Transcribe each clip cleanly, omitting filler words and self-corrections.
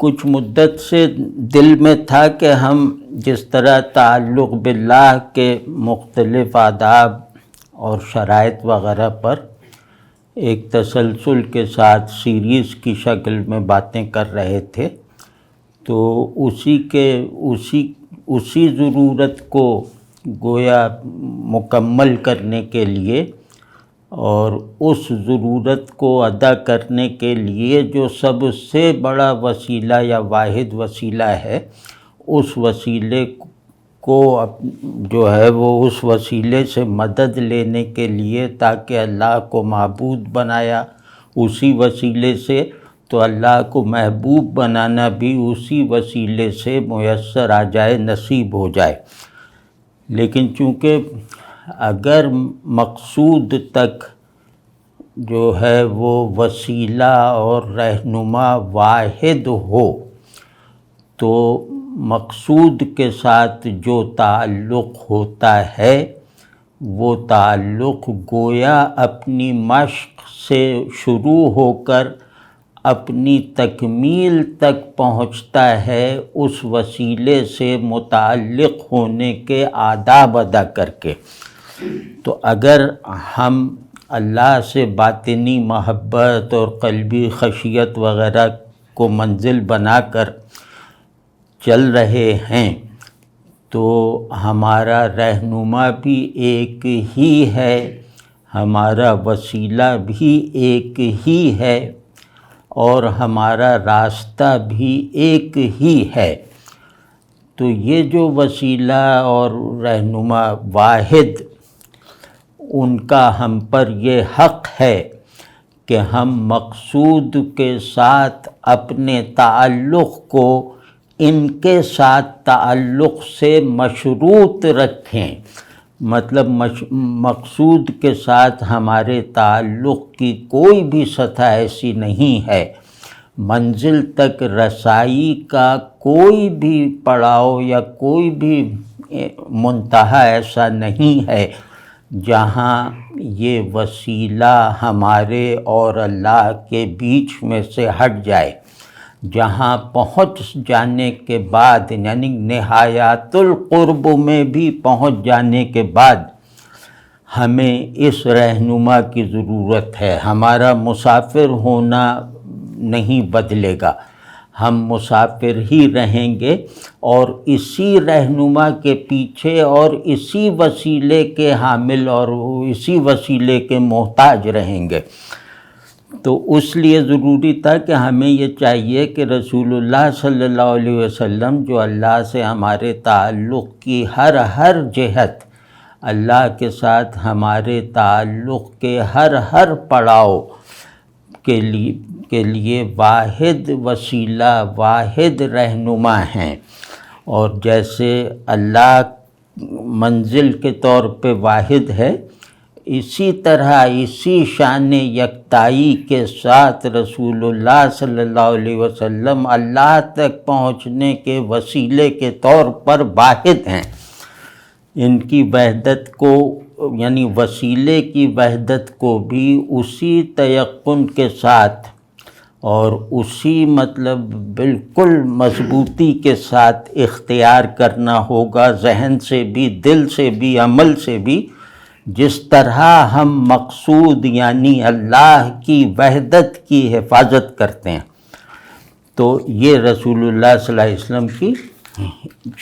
کچھ مدت سے دل میں تھا کہ ہم جس طرح تعلق باللہ کے مختلف آداب اور شرائط وغیرہ پر ایک تسلسل کے ساتھ سیریز کی شکل میں باتیں کر رہے تھے، تو اسی ضرورت کو گویا مکمل کرنے کے لیے اور اس ضرورت کو ادا کرنے کے لیے جو سب سے بڑا وسیلہ یا واحد وسیلہ ہے، اس وسیلے کو جو ہے وہ اس وسیلے سے مدد لینے کے لیے، تاکہ اللہ کو معبود بنایا اسی وسیلے سے، تو اللہ کو محبوب بنانا بھی اسی وسیلے سے میسر آ جائے، نصیب ہو جائے۔ لیکن چونکہ اگر مقصود تک جو ہے وہ وسیلہ اور رہنما واحد ہو، تو مقصود کے ساتھ جو تعلق ہوتا ہے وہ تعلق گویا اپنی مشق سے شروع ہو کر اپنی تکمیل تک پہنچتا ہے، اس وسیلے سے متعلق ہونے کے آداب ادا کر کے۔ تو اگر ہم اللہ سے باطنی محبت اور قلبی خشیت وغیرہ کو منزل بنا کر چل رہے ہیں، تو ہمارا رہنما بھی ایک ہی ہے، ہمارا وسیلہ بھی ایک ہی ہے، اور ہمارا راستہ بھی ایک ہی ہے۔ تو یہ جو وسیلہ اور رہنما واحد، ان کا ہم پر یہ حق ہے کہ ہم مقصود کے ساتھ اپنے تعلق کو ان کے ساتھ تعلق سے مشروط رکھیں۔ مطلب مقصود کے ساتھ ہمارے تعلق کی کوئی بھی سطح ایسی نہیں ہے، منزل تک رسائی کا کوئی بھی پڑاؤ یا کوئی بھی منتہا ایسا نہیں ہے جہاں یہ وسیلہ ہمارے اور اللہ کے بیچ میں سے ہٹ جائے، جہاں پہنچ جانے کے بعد، یعنی نہایت القرب میں بھی پہنچ جانے کے بعد ہمیں اس رہنما کی ضرورت ہے۔ ہمارا مسافر ہونا نہیں بدلے گا، ہم مسافر ہی رہیں گے اور اسی رہنما کے پیچھے اور اسی وسیلے کے حامل اور اسی وسیلے کے محتاج رہیں گے۔ تو اس لیے ضروری تھا کہ ہمیں یہ چاہیے کہ رسول اللہ صلی اللہ علیہ وسلم، جو اللہ سے ہمارے تعلق کی ہر جہت، اللہ کے ساتھ ہمارے تعلق کے ہر پڑاؤ کے لیے واحد وسیلہ، واحد رہنما ہیں، اور جیسے اللہ منزل کے طور پہ واحد ہے، اسی طرح اسی شان یکتائی کے ساتھ رسول اللہ صلی اللہ علیہ وسلم اللہ تک پہنچنے کے وسیلے کے طور پر واحد ہیں۔ ان کی وحدت کو، یعنی وسیلے کی وحدت کو بھی اسی تیقن کے ساتھ اور اسی مطلب بالکل مضبوطی کے ساتھ اختیار کرنا ہوگا، ذہن سے بھی، دل سے بھی، عمل سے بھی، جس طرح ہم مقصود یعنی اللہ کی وحدت کی حفاظت کرتے ہیں۔ تو یہ رسول اللہ صلی اللہ علیہ وسلم کی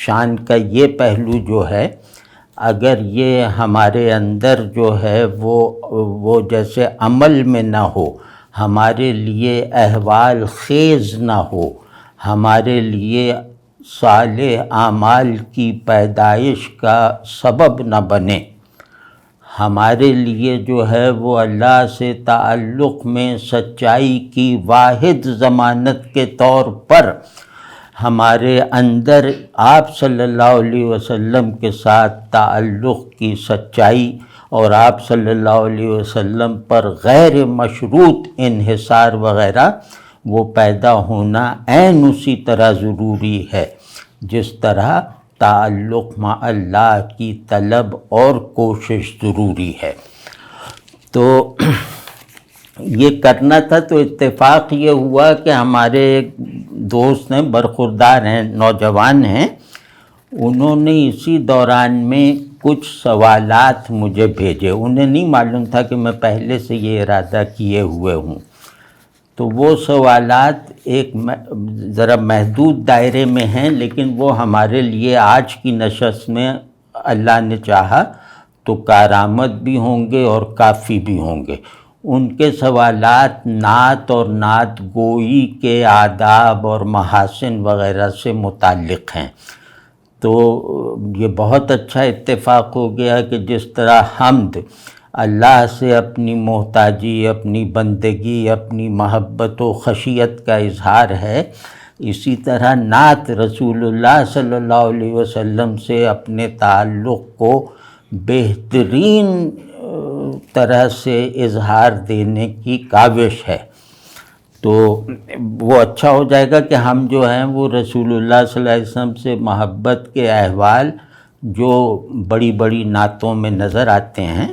شان کا یہ پہلو جو ہے، اگر یہ ہمارے اندر جو ہے وہ جیسے عمل میں نہ ہو، ہمارے لیے احوال خیز نہ ہو، ہمارے لیے صالح اعمال کی پیدائش کا سبب نہ بنے، ہمارے لیے جو ہے وہ اللہ سے تعلق میں سچائی کی واحد ضمانت کے طور پر ہمارے اندر آپ صلی اللہ علیہ وسلم کے ساتھ تعلق کی سچائی اور آپ صلی اللہ علیہ وسلم پر غیر مشروط انحصار وغیرہ وہ پیدا ہونا عین اسی طرح ضروری ہے جس طرح تعلق مع اللہ کی طلب اور کوشش ضروری ہے۔ تو یہ کرنا تھا، تو اتفاق یہ ہوا کہ ہمارے دوست ہیں، برخوردار ہیں، نوجوان ہیں، انہوں نے اسی دوران میں کچھ سوالات مجھے بھیجے. انہیں نہیں معلوم تھا کہ میں پہلے سے یہ ارادہ کیے ہوئے ہوں. تو وہ سوالات ایک ذرا محدود دائرے میں ہیں، لیکن وہ ہمارے لیے آج کی نشست میں اللہ نے چاہا تو کارآمد بھی ہوں گے اور کافی بھی ہوں گے. ان کے سوالات نعت اور نعت گوئی کے آداب اور محاسن وغیرہ سے متعلق ہیں. تو یہ بہت اچھا اتفاق ہو گیا کہ جس طرح حمد اللہ سے اپنی محتاجی، اپنی بندگی، اپنی محبت و خشیت کا اظہار ہے، اسی طرح نعت رسول اللہ صلی اللہ علیہ وسلم سے اپنے تعلق کو بہترین طرح سے اظہار دینے کی کاوش ہے. تو وہ اچھا ہو جائے گا کہ ہم جو ہیں وہ رسول اللہ صلی اللہ علیہ وسلم سے محبت کے احوال جو بڑی بڑی نعتوں میں نظر آتے ہیں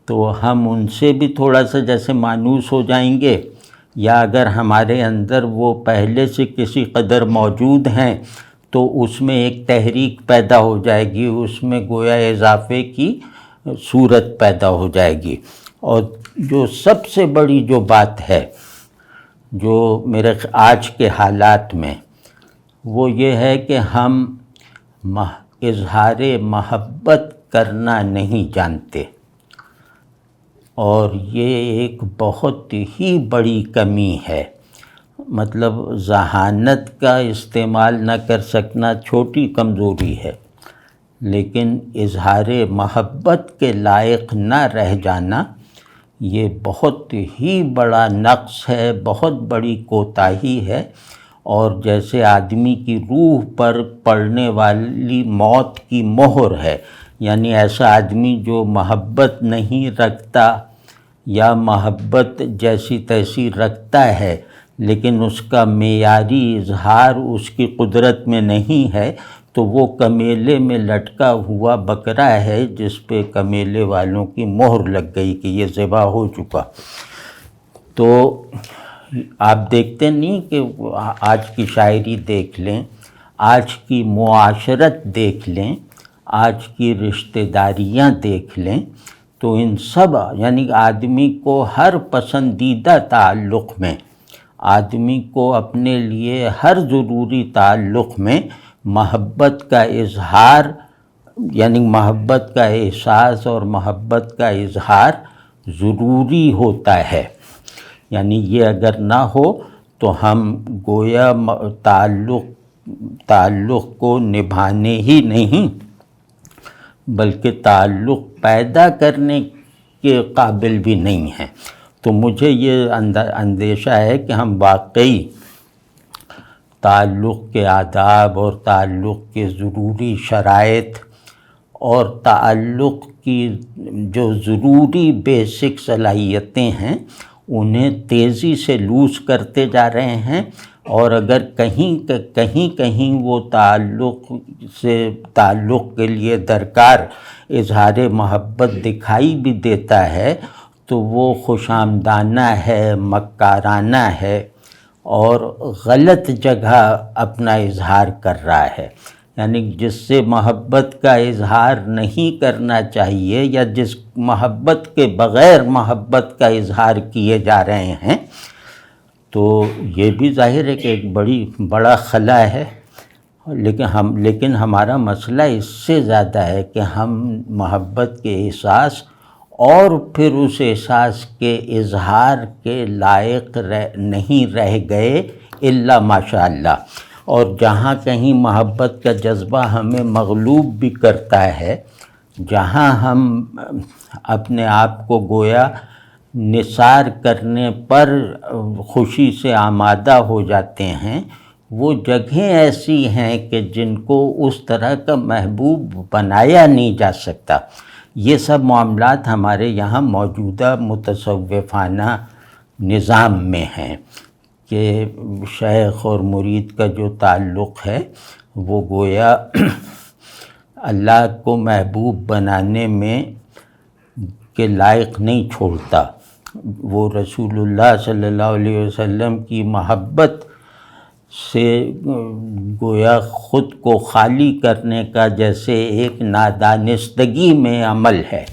تو ہم ان سے بھی تھوڑا سا جیسے مانوس ہو جائیں گے، یا اگر ہمارے اندر وہ پہلے سے کسی قدر موجود ہیں تو اس میں ایک تحریک پیدا ہو جائے گی، اس میں گویا اضافے کی صورت پیدا ہو جائے گی. اور جو سب سے بڑی جو بات ہے جو میرے آج کے حالات میں، وہ یہ ہے کہ ہم اظہار محبت کرنا نہیں جانتے، اور یہ ایک بہت ہی بڑی کمی ہے. مطلب ذہانت کا استعمال نہ کر سکنا چھوٹی کمزوری ہے، لیکن اظہار محبت کے لائق نہ رہ جانا یہ بہت ہی بڑا نقص ہے، بہت بڑی کوتاہی ہے. اور جیسے آدمی کی روح پر پڑنے والی موت کی مہر ہے، یعنی ایسا آدمی جو محبت نہیں رکھتا یا محبت جیسی تیسی رکھتا ہے لیکن اس کا معیاری اظہار اس کی قدرت میں نہیں ہے، تو وہ کمیلے میں لٹکا ہوا بکرا ہے جس پہ کمیلے والوں کی مہر لگ گئی کہ یہ ذبح ہو چکا. تو آپ دیکھتے نہیں کہ آج کی شاعری دیکھ لیں، آج کی معاشرت دیکھ لیں، آج کی رشتہ داریاں دیکھ لیں، تو ان سب یعنی آدمی کو ہر پسندیدہ تعلق میں، آدمی کو اپنے لیے ہر ضروری تعلق میں محبت کا اظہار، یعنی محبت کا احساس اور محبت کا اظہار ضروری ہوتا ہے. یعنی یہ اگر نہ ہو تو ہم گویا تعلق کو نبھانے ہی نہیں بلکہ تعلق پیدا کرنے کے قابل بھی نہیں ہیں. تو مجھے یہ اندیشہ ہے کہ ہم واقعی تعلق کے آداب اور تعلق کے ضروری شرائط اور تعلق کی جو ضروری بیسک صلاحیتیں ہیں انہیں تیزی سے لوز کرتے جا رہے ہیں. اور اگر کہیں وہ تعلق کے لیے درکار اظہار محبت دکھائی بھی دیتا ہے تو وہ خوش آمدانہ ہے، مکارانہ ہے اور غلط جگہ اپنا اظہار کر رہا ہے. یعنی جس سے محبت کا اظہار نہیں کرنا چاہیے یا جس محبت کے بغیر محبت کا اظہار کیے جا رہے ہیں، تو یہ بھی ظاہر ہے کہ ایک بڑا خلا ہے. لیکن ہمارا مسئلہ اس سے زیادہ ہے کہ ہم محبت کے احساس اور پھر اس احساس کے اظہار کے لائق نہیں رہ گئے الا ماشاء اللہ. اور جہاں کہیں محبت کا جذبہ ہمیں مغلوب بھی کرتا ہے، جہاں ہم اپنے آپ کو گویا نثار کرنے پر خوشی سے آمادہ ہو جاتے ہیں، وہ جگہیں ایسی ہیں کہ جن کو اس طرح کا محبوب بنایا نہیں جا سکتا. یہ سب معاملات ہمارے یہاں موجودہ متصوفانہ نظام میں ہیں کہ شیخ اور مرید کا جو تعلق ہے وہ گویا اللہ کو محبوب بنانے میں کے لائق نہیں چھوڑتا. وہ رسول اللہ صلی اللہ علیہ وسلم کی محبت سے گویا خود کو خالی کرنے کا جیسے ایک نادانستگی میں عمل ہے،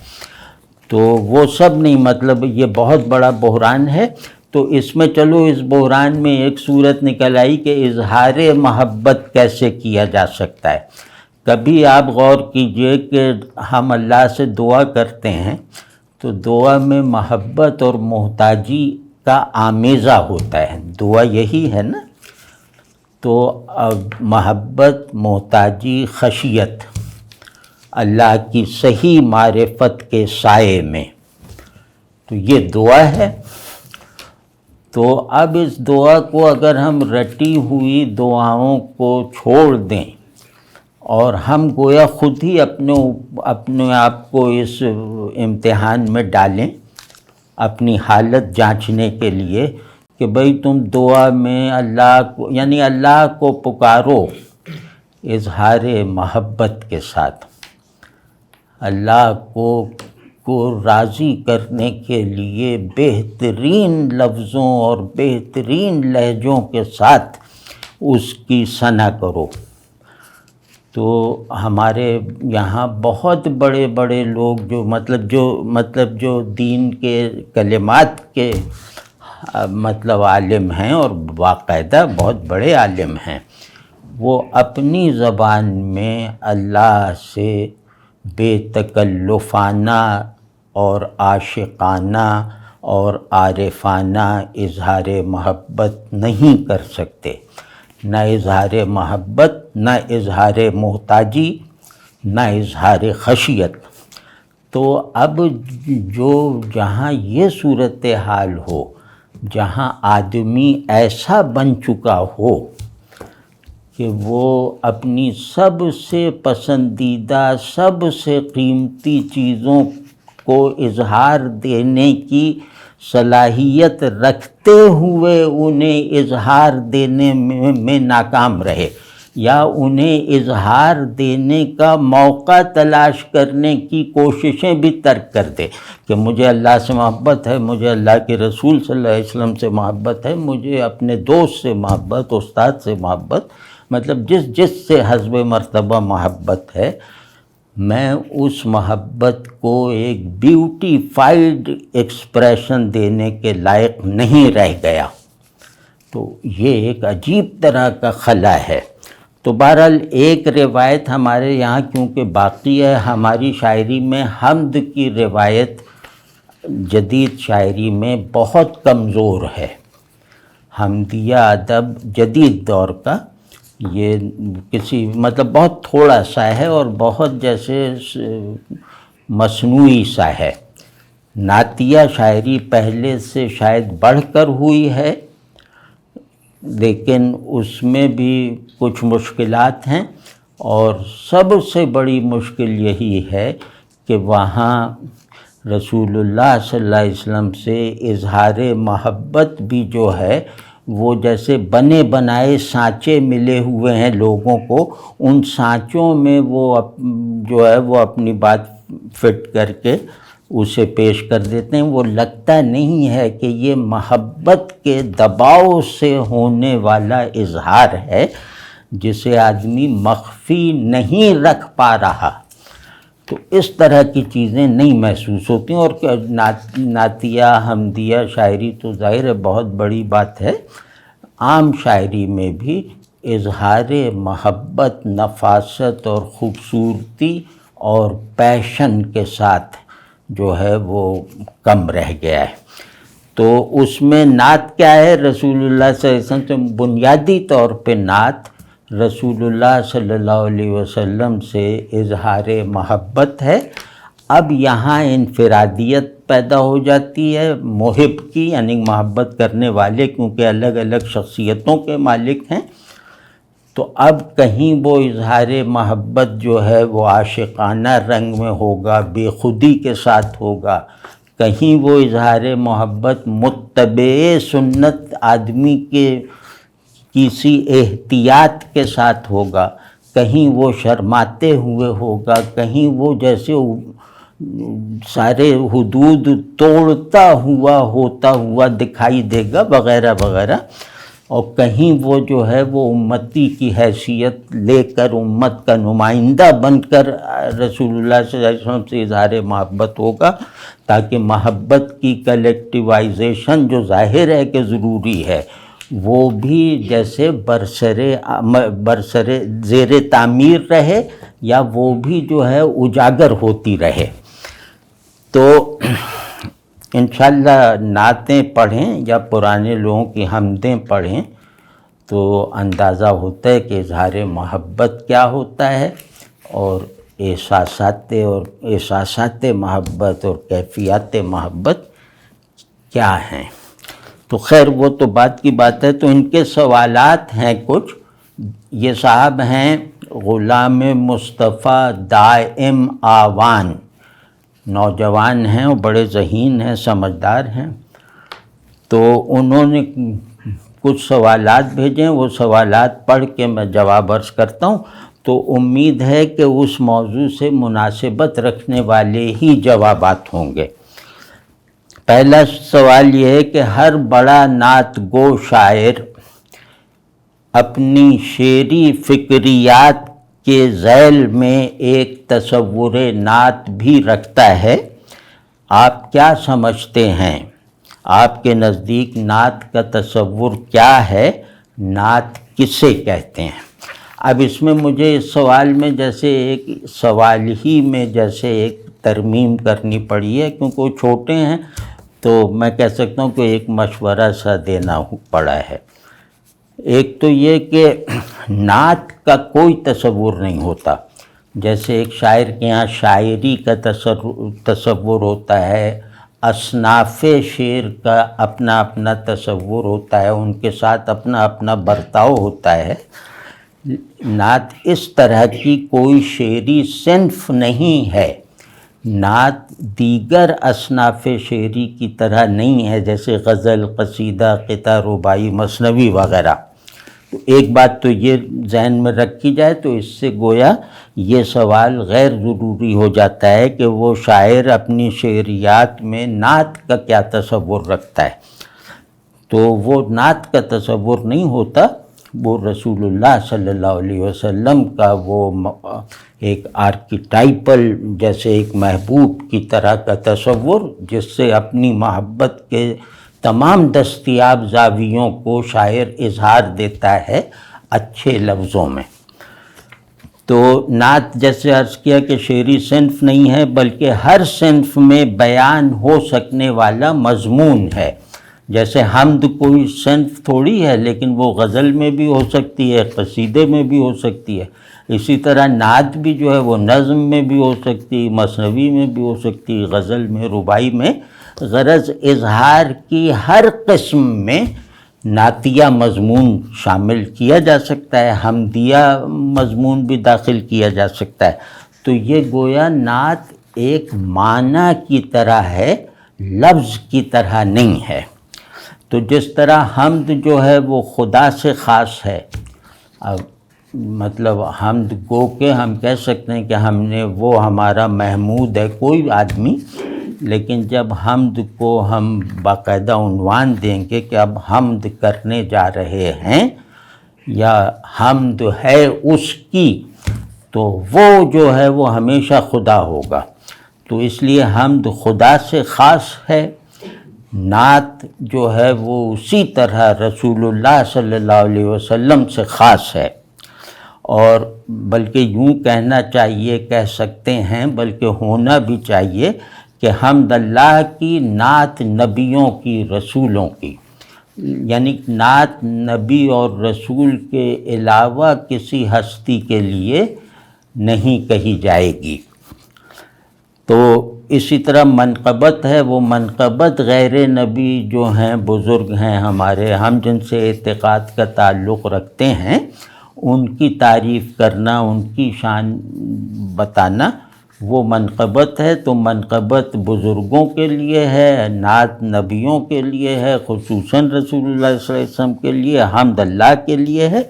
تو وہ سب نہیں، مطلب یہ بہت بڑا بحران ہے۔ تو اس میں چلو اس بحران میں ایک صورت نکل آئی کہ اظہار محبت کیسے کیا جا سکتا ہے۔ کبھی آپ غور کیجئے کہ ہم اللہ سے دعا کرتے ہیں تو دعا میں محبت اور محتاجی کا آمیزہ ہوتا ہے، دعا یہی ہے نا۔ تو محبت، محتاجی، خشیت اللہ کی صحیح معرفت کے سائے میں، تو یہ دعا ہے۔ تو اب اس دعا کو اگر ہم رٹی ہوئی دعاؤں کو چھوڑ دیں اور ہم گویا خود ہی اپنے آپ کو اس امتحان میں ڈالیں اپنی حالت جانچنے کے لیے کہ بھئی تم دعا میں اللہ کو، یعنی اللہ کو پکارو اظہار محبت کے ساتھ، اللہ کو راضی کرنے کے لیے بہترین لفظوں اور بہترین لہجوں کے ساتھ اس کی ثنا کرو۔ تو ہمارے یہاں بہت بڑے بڑے لوگ جو دین کے کلمات کے عالم ہیں اور باقاعدہ بہت بڑے عالم ہیں، وہ اپنی زبان میں اللہ سے بے تکلفانہ اور عاشقانہ اور عارفانہ اظہار محبت نہیں کر سکتے، نہ اظہار محبت، نہ اظہار محتاجی، نہ اظہار خشیت۔ تو اب جہاں یہ صورتحال ہو، جہاں آدمی ایسا بن چکا ہو کہ وہ اپنی سب سے پسندیدہ، سب سے قیمتی چیزوں کو اظہار دینے کی صلاحیت رکھتے ہوئے انہیں اظہار دینے میں ناکام رہے، یا انہیں اظہار دینے کا موقع تلاش کرنے کی کوششیں بھی ترک کر دے کہ مجھے اللہ سے محبت ہے، مجھے اللہ کے رسول صلی اللہ علیہ وسلم سے محبت ہے، مجھے اپنے دوست سے محبت، استاد سے محبت، مطلب جس سے حسب مرتبہ محبت ہے، میں اس محبت کو ایک بیوٹیفائڈ ایکسپریشن دینے کے لائق نہیں رہ گیا۔ تو یہ ایک عجیب طرح کا خلا ہے۔ تو بہرحال ایک روایت ہمارے یہاں کیونکہ باقی ہے، ہماری شاعری میں حمد کی روایت جدید شاعری میں بہت کمزور ہے۔ حمدیہ ادب جدید دور کا یہ بہت تھوڑا سا ہے اور بہت جیسے مصنوعی سا ہے۔ نعتیہ شاعری پہلے سے شاید بڑھ کر ہوئی ہے، لیکن اس میں بھی کچھ مشکلات ہیں، اور سب سے بڑی مشکل یہی ہے کہ وہاں رسول اللہ صلی اللہ علیہ وسلم سے اظہار محبت بھی جو ہے وہ جیسے بنے بنائے سانچے ملے ہوئے ہیں لوگوں کو، ان سانچوں میں وہ اپنی بات فٹ کر کے اسے پیش کر دیتے ہیں۔ وہ لگتا نہیں ہے کہ یہ محبت کے دباؤ سے ہونے والا اظہار ہے جسے آدمی مخفی نہیں رکھ پا رہا۔ تو اس طرح کی چیزیں نہیں محسوس ہوتی ہیں، اور نعتیہ حمدیہ شاعری تو ظاہر ہے بہت بڑی بات ہے۔ عام شاعری میں بھی اظہار محبت نفاست اور خوبصورتی اور پیشن کے ساتھ جو ہے وہ کم رہ گیا ہے۔ تو اس میں نعت کیا ہے؟ رسول اللہ صلی اللہ علیہ وسلم سے بنیادی طور پہ نعت رسول اللہ صلی اللہ علیہ وسلم سے اظہار محبت ہے۔ اب یہاں انفرادیت پیدا ہو جاتی ہے محب کی، یعنی محبت کرنے والے، کیونکہ الگ الگ شخصیتوں کے مالک ہیں۔ تو اب کہیں وہ اظہار محبت جو ہے وہ عاشقانہ رنگ میں ہوگا، بے خودی کے ساتھ ہوگا، کہیں وہ اظہار محبت متبع سنت آدمی کے کسی احتیاط کے ساتھ ہوگا، کہیں وہ شرماتے ہوئے ہوگا، کہیں وہ جیسے سارے حدود توڑتا ہوا ہوتا ہوا دکھائی دے گا، وغیرہ وغیرہ۔ اور کہیں وہ جو ہے وہ امتی کی حیثیت لے کر امت کا نمائندہ بن کر رسول اللہ صلی اللہ علیہ وسلم سے اظہار محبت ہوگا، تاکہ محبت کی کلیکٹیوائزیشن جو ظاہر ہے کہ ضروری ہے، وہ بھی جیسے برسر زیر تعمیر رہے، یا وہ بھی جو ہے اجاگر ہوتی رہے۔ تو انشاءاللہ نعتیں پڑھیں یا پرانے لوگوں کی حمدیں پڑھیں تو اندازہ ہوتا ہے کہ اظہار محبت کیا ہوتا ہے، اور احساسات محبت اور کیفیات محبت کیا ہیں۔ تو خیر وہ تو بات کی بات ہے۔ تو ان کے سوالات ہیں کچھ۔ یہ صاحب ہیں غلام مصطفیٰ دائم آوان، نوجوان ہیں اور بڑے ذہین ہیں، سمجھدار ہیں۔ تو انہوں نے کچھ سوالات بھیجے، وہ سوالات پڑھ کے میں جواب عرض کرتا ہوں، تو امید ہے کہ اس موضوع سے مناسبت رکھنے والے ہی جوابات ہوں گے۔ پہلا سوال یہ ہے کہ ہر بڑا نعت گو شاعر اپنی شعری فکریات کے ذیل میں ایک تصور نعت بھی رکھتا ہے، آپ کیا سمجھتے ہیں؟ آپ کے نزدیک نعت کا تصور کیا ہے؟ نعت کسے کہتے ہیں؟ اب اس میں مجھے اس سوال میں جیسے ایک سوال ہی میں جیسے ایک ترمیم کرنی پڑی ہے، کیونکہ وہ چھوٹے ہیں، تو میں کہہ سکتا ہوں کہ ایک مشورہ سا دینا پڑا ہے۔ ایک تو یہ کہ نعت کا کوئی تصور نہیں ہوتا، جیسے ایک شاعر کے یہاں شاعری کا تصور ہوتا ہے، اصناف شعر کا اپنا اپنا تصور ہوتا ہے، ان کے ساتھ اپنا اپنا برتاؤ ہوتا ہے۔ نعت اس طرح کی کوئی شعری صنف نہیں ہے، نعت دیگر اصناف شعری کی طرح نہیں ہے، جیسے غزل، قصیدہ، قطعہ، رباعی، مثنوی وغیرہ۔ تو ایک بات تو یہ ذہن میں رکھی جائے، تو اس سے گویا یہ سوال غیر ضروری ہو جاتا ہے کہ وہ شاعر اپنی شعریات میں نعت کا کیا تصور رکھتا ہے۔ تو وہ نعت کا تصور نہیں ہوتا، وہ رسول اللہ صلی اللہ علیہ وسلم کا وہ ایک آرکیٹائپل، جیسے ایک محبوب کی طرح کا تصور، جس سے اپنی محبت کے تمام دستیاب زاویوں کو شاعر اظہار دیتا ہے اچھے لفظوں میں۔ تو نعت جیسے عرض کیا کہ شعری صنف نہیں ہے، بلکہ ہر صنف میں بیان ہو سکنے والا مضمون ہے۔ جیسے حمد کوئی صنف تھوڑی ہے، لیکن وہ غزل میں بھی ہو سکتی ہے، قصیدے میں بھی ہو سکتی ہے۔ اسی طرح نعت بھی جو ہے وہ نظم میں بھی ہو سکتی، مثنوی میں بھی ہو سکتی، غزل میں، رباعی میں۔ غرض اظہار کی ہر قسم میں نعتیہ مضمون شامل کیا جا سکتا ہے، حمدیہ مضمون بھی داخل کیا جا سکتا ہے۔ تو یہ گویا نعت ایک معنی کی طرح ہے، لفظ کی طرح نہیں ہے۔ تو جس طرح حمد جو ہے وہ خدا سے خاص ہے، اب مطلب حمد گو کہ ہم کہہ سکتے ہیں کہ ہم نے وہ ہمارا محمود ہے کوئی آدمی، لیکن جب حمد کو ہم باقاعدہ عنوان دیں گے کہ اب حمد کرنے جا رہے ہیں یا حمد ہے اس کی، تو وہ جو ہے وہ ہمیشہ خدا ہوگا۔ تو اس لیے حمد خدا سے خاص ہے، نعت جو ہے وہ اسی طرح رسول اللہ صلی اللہ علیہ وسلم سے خاص ہے۔ اور بلکہ یوں کہنا چاہیے، کہہ سکتے ہیں، بلکہ ہونا بھی چاہیے کہ حمد اللہ کی، نعت نبیوں کی، رسولوں کی، یعنی نعت نبی اور رسول کے علاوہ کسی ہستی کے لیے نہیں کہی جائے گی۔ تو اسی طرح منقبت ہے، وہ منقبت غیر نبی جو ہیں، بزرگ ہیں ہمارے، ہم جن سے اعتقاد کا تعلق رکھتے ہیں، ان کی تعریف کرنا، ان کی شان بتانا، وہ منقبت ہے۔ تو منقبت بزرگوں کے لیے ہے، نعت نبیوں کے لیے ہے، خصوصاً رسول اللہ صلی اللہ علیہ وسلم کے لیے، حمد اللہ کے لیے ہے۔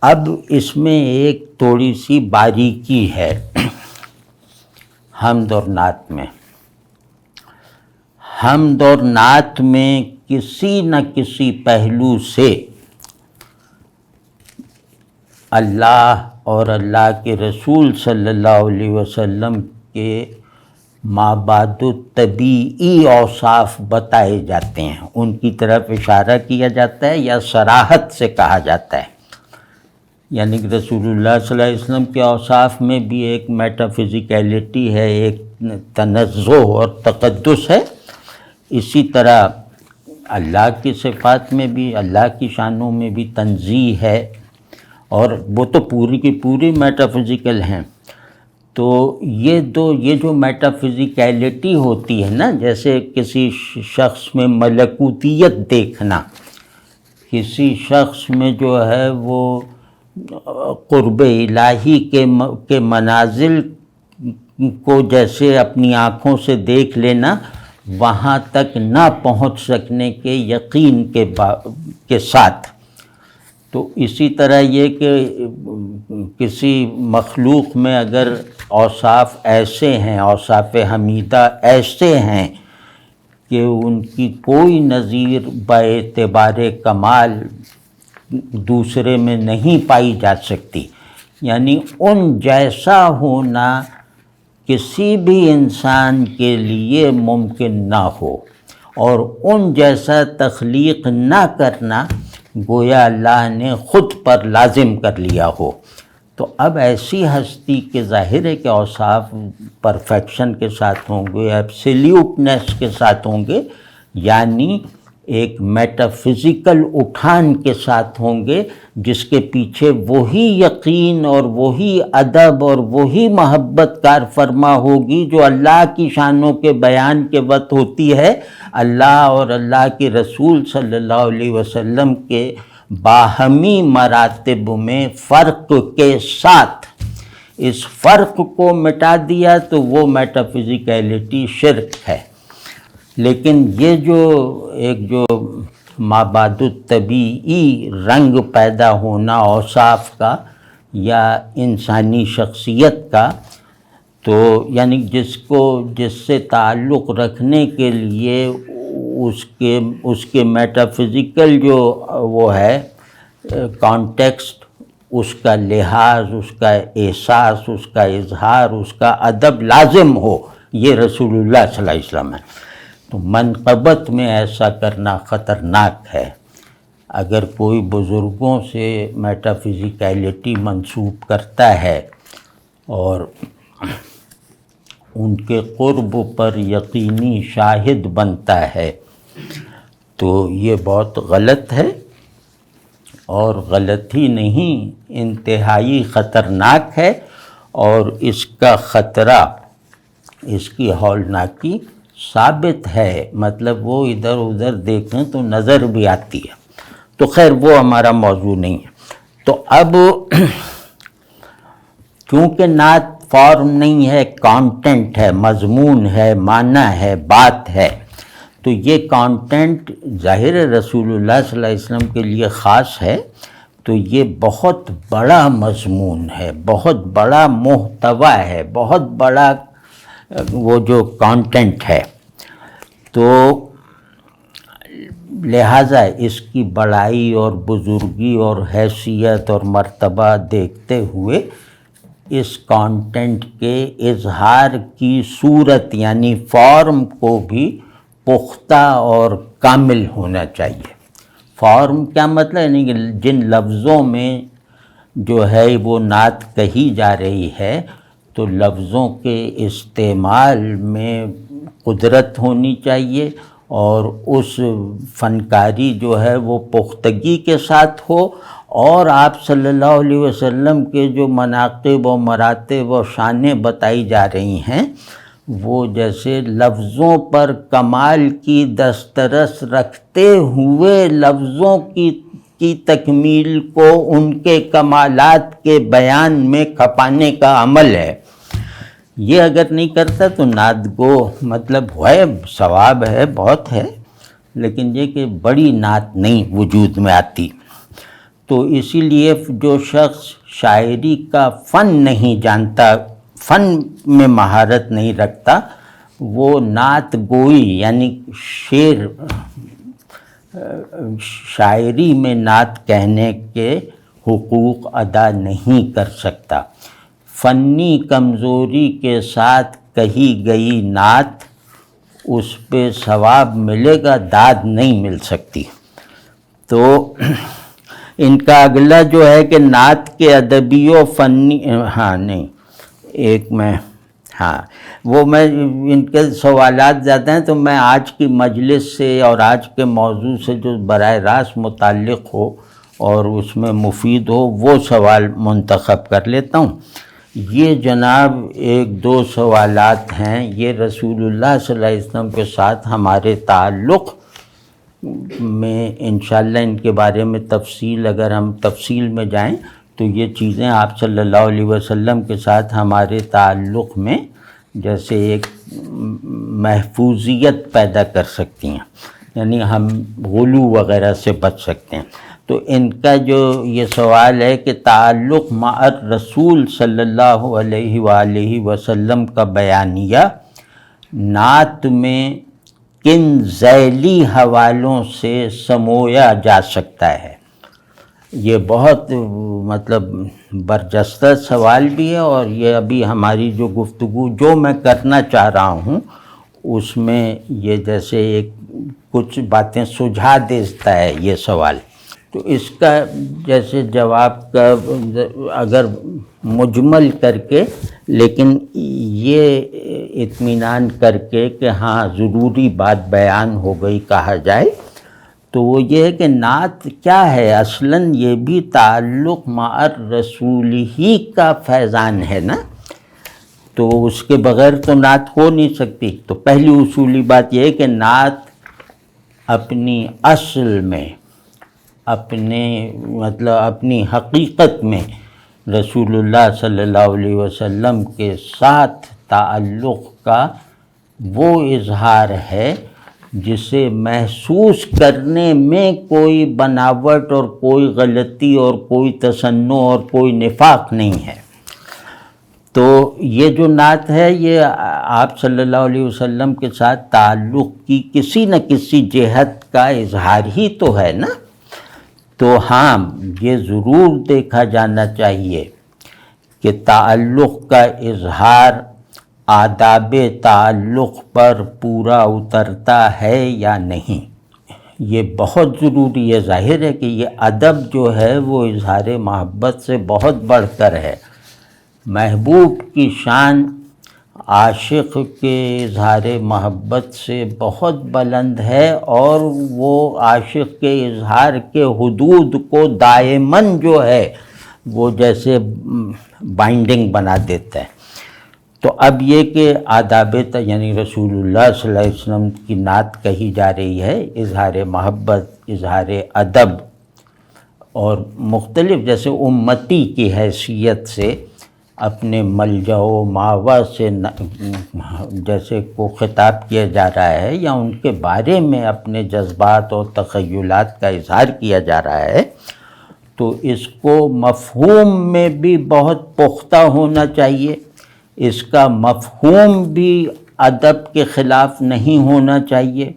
اب اس میں ایک تھوڑی سی باریکی ہے حمد اور نعت میں۔ حمد اور نعت میں کسی نہ کسی پہلو سے اللہ اور اللہ کے رسول صلی اللہ علیہ وسلم کے مابعد طبیعی اوصاف بتائے جاتے ہیں، ان کی طرف اشارہ کیا جاتا ہے یا صراحت سے کہا جاتا ہے. یعنی کہ رسول اللہ صلی اللہ علیہ وسلم کے اوصاف میں بھی ایک میٹا فزیکیلٹی ہے، ایک تنزہ اور تقدس ہے. اسی طرح اللہ کی صفات میں بھی، اللہ کی شانوں میں بھی تنزیہ ہے، اور وہ تو پوری کی پوری میٹا فزیکل ہیں. تو یہ جو میٹا فزیکیلٹی ہوتی ہے نا، جیسے کسی شخص میں ملکوتیت دیکھنا، کسی شخص میں جو ہے وہ قرب الہی کے منازل کو جیسے اپنی آنکھوں سے دیکھ لینا، وہاں تک نہ پہنچ سکنے کے یقین کے ساتھ. تو اسی طرح یہ کہ کسی مخلوق میں اگر اوصاف ایسے ہیں، اوصاف حمیدہ ایسے ہیں کہ ان کی کوئی نظیر باعتبار کمال دوسرے میں نہیں پائی جا سکتی، یعنی ان جیسا ہونا کسی بھی انسان کے لیے ممکن نہ ہو، اور ان جیسا تخلیق نہ کرنا گویا اللہ نے خود پر لازم کر لیا ہو. تو اب ایسی ہستی کے ظاہر ہے کہ اوصاف پرفیکشن کے ساتھ ہوں گے، ایبسلیوٹنیس کے ساتھ ہوں گے، یعنی ایک میٹا فزیکل اٹھان کے ساتھ ہوں گے، جس کے پیچھے وہی یقین اور وہی ادب اور وہی محبت کار فرما ہوگی جو اللہ کی شانوں کے بیان کے وقت ہوتی ہے، اللہ اور اللہ کے رسول صلی اللہ علیہ وسلم کے باہمی مراتب میں فرق کے ساتھ. اس فرق کو مٹا دیا تو وہ میٹا فزیکیلٹی شرک ہے. لیکن یہ جو مابعد طبیعی رنگ پیدا ہونا اوصاف کا یا انسانی شخصیت کا، تو یعنی جس سے تعلق رکھنے کے لیے اس کے میٹا فزیکل جو وہ ہے کانٹیکسٹ، اس کا لحاظ، اس کا احساس، اس کا اظہار، اس کا ادب لازم ہو، یہ رسول اللہ صلی اللہ علیہ وسلم ہے. تو منقبت میں ایسا کرنا خطرناک ہے. اگر کوئی بزرگوں سے میٹا فزیکیلٹی منسوب کرتا ہے اور ان کے قرب پر یقینی شاہد بنتا ہے، تو یہ بہت غلط ہے، اور غلط ہی نہیں، انتہائی خطرناک ہے. اور اس کا خطرہ، اس کی ہولناکی ثابت ہے. مطلب وہ ادھر ادھر دیکھیں تو نظر بھی آتی ہے. تو خیر وہ ہمارا موضوع نہیں ہے. تو اب کیونکہ نعت فارم نہیں ہے، کانٹینٹ ہے، مضمون ہے، معنی ہے، بات ہے، تو یہ کانٹینٹ ظاہر رسول اللہ صلی اللہ علیہ وسلم کے لیے خاص ہے. تو یہ بہت بڑا مضمون ہے، بہت بڑا محتویٰ ہے، بہت بڑا وہ جو کانٹینٹ ہے. تو لہٰذا اس کی بڑائی اور بزرگی اور حیثیت اور مرتبہ دیکھتے ہوئے اس کانٹینٹ کے اظہار کی صورت یعنی فارم کو بھی پختہ اور کامل ہونا چاہیے. فارم کیا مطلب؟ یعنی کہ جن لفظوں میں جو ہے وہ نعت کہی جا رہی ہے، تو لفظوں کے استعمال میں قدرت ہونی چاہیے، اور اس فنکاری جو ہے وہ پختگی کے ساتھ ہو، اور آپ صلی اللہ علیہ وسلم کے جو مناقب و مراتب و شانیں بتائی جا رہی ہیں، وہ جیسے لفظوں پر کمال کی دسترس رکھتے ہوئے لفظوں کی تکمیل کو ان کے کمالات کے بیان میں کھپانے کا عمل ہے. یہ اگر نہیں کرتا تو نعت گو مطلب ہے، ثواب ہے، بہت ہے، لیکن یہ کہ بڑی نعت نہیں وجود میں آتی. تو اسی لیے جو شخص شاعری کا فن نہیں جانتا، فن میں مہارت نہیں رکھتا، وہ نعت گوئی یعنی شاعری میں نعت کہنے کے حقوق ادا نہیں کر سکتا۔ فنی کمزوری کے ساتھ کہی گئی نعت، اس پہ ثواب ملے گا، داد نہیں مل سکتی۔ تو ان کا اگلا جو ہے کہ نعت کے ادبی و فنی، وہ میں ان کے سوالات زیادہ ہیں، تو میں آج کی مجلس سے اور آج کے موضوع سے جو براہ راست متعلق ہو اور اس میں مفید ہو وہ سوال منتخب کر لیتا ہوں۔ یہ جناب ایک دو سوالات ہیں، یہ رسول اللہ صلی اللہ علیہ وسلم کے ساتھ ہمارے تعلق میں انشاءاللہ ان کے بارے میں تفصیل، اگر ہم تفصیل میں جائیں تو یہ چیزیں آپ صلی اللہ علیہ وسلم کے ساتھ ہمارے تعلق میں جیسے ایک محفوظیت پیدا کر سکتی ہیں، یعنی ہم غلو وغیرہ سے بچ سکتے ہیں۔ تو ان کا جو یہ سوال ہے کہ تعلق مع الرسول صلی اللہ علیہ وآلہ وسلم کا بیانیہ نعت میں کن ذیلی حوالوں سے سمویا جا سکتا ہے؟ یہ بہت مطلب برجستہ سوال بھی ہے، اور یہ ابھی ہماری جو گفتگو جو میں کرنا چاہ رہا ہوں اس میں یہ جیسے ایک کچھ باتیں سجھا دیتا ہے یہ سوال۔ تو اس کا جیسے جواب کا اگر مجمل کر کے، لیکن یہ اطمینان کر کے کہ ہاں ضروری بات بیان ہو گئی کہا جائے، تو وہ یہ ہے کہ نعت کیا ہے؟ اصلاً یہ بھی تعلق مع الرسول ہی کا فیضان ہے نا، تو اس کے بغیر تو نعت ہو نہیں سکتی۔ تو پہلی اصولی بات یہ ہے کہ نعت اپنی اصل میں، اپنی حقیقت میں رسول اللہ صلی اللہ علیہ وسلم کے ساتھ تعلق کا وہ اظہار ہے جسے محسوس کرنے میں کوئی بناوٹ اور کوئی غلطی اور کوئی تصنع اور کوئی نفاق نہیں ہے۔ تو یہ جو نعت ہے یہ آپ صلی اللہ علیہ وسلم کے ساتھ تعلق کی کسی نہ کسی جہت کا اظہار ہی تو ہے نا۔ تو ہاں یہ ضرور دیکھا جانا چاہیے کہ تعلق کا اظہار آداب تعلق پر پورا اترتا ہے یا نہیں، یہ بہت ضروری ہے۔ ظاہر ہے کہ یہ ادب جو ہے وہ اظہار محبت سے بہت بڑھ کر ہے۔ محبوب کی شان عاشق کے اظہار محبت سے بہت بلند ہے، اور وہ عاشق کے اظہار کے حدود کو دائماً جو ہے وہ جیسے بائنڈنگ بنا دیتا ہے۔ تو اب یہ کہ آداب یعنی رسول اللہ صلی اللہ علیہ وسلم کی نعت کہی جا رہی ہے، اظہار محبت، اظہار ادب، اور مختلف جیسے امتی کی حیثیت سے اپنے ملجا و ماوا سے جیسے کو خطاب کیا جا رہا ہے، یا ان کے بارے میں اپنے جذبات اور تخیلات کا اظہار کیا جا رہا ہے، تو اس کو مفہوم میں بھی بہت پختہ ہونا چاہیے، اس کا مفہوم بھی ادب کے خلاف نہیں ہونا چاہیے،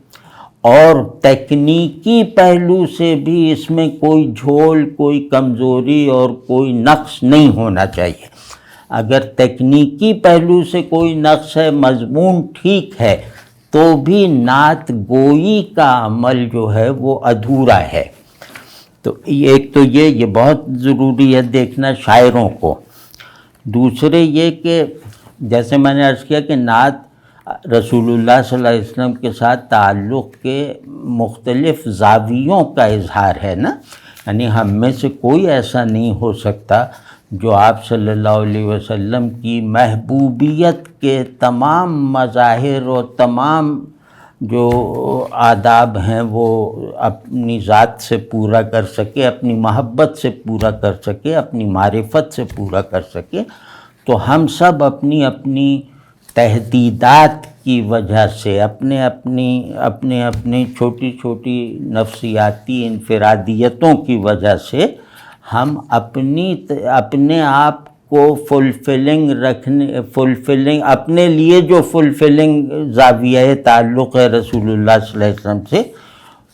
اور تکنیکی پہلو سے بھی اس میں کوئی جھول، کوئی کمزوری اور کوئی نقص نہیں ہونا چاہیے۔ اگر تکنیکی پہلو سے کوئی نقص ہے، مضمون ٹھیک ہے، تو بھی نعت گوئی کا عمل جو ہے وہ ادھورا ہے۔ تو ایک تو یہ بہت ضروری ہے دیکھنا شاعروں کو۔ دوسرے یہ کہ جیسے میں نے عرض کیا کہ نعت رسول اللہ صلی اللہ علیہ وسلم کے ساتھ تعلق کے مختلف زاویوں کا اظہار ہے نا، یعنی ہم میں سے کوئی ایسا نہیں ہو سکتا جو آپ صلی اللہ علیہ وسلم کی محبوبیت کے تمام مظاہر اور تمام جو آداب ہیں وہ اپنی ذات سے پورا کر سکے، اپنی محبت سے پورا کر سکے، اپنی معرفت سے پورا کر سکے۔ تو ہم سب اپنی اپنی تحدیدات کی وجہ سے، اپنی چھوٹی چھوٹی نفسیاتی انفرادیتوں کی وجہ سے ہم اپنے آپ کو فلفلنگ اپنے لیے جو فلفلنگ زاویہ تعلق ہے رسول اللہ صلی اللہ علیہ وسلم سے،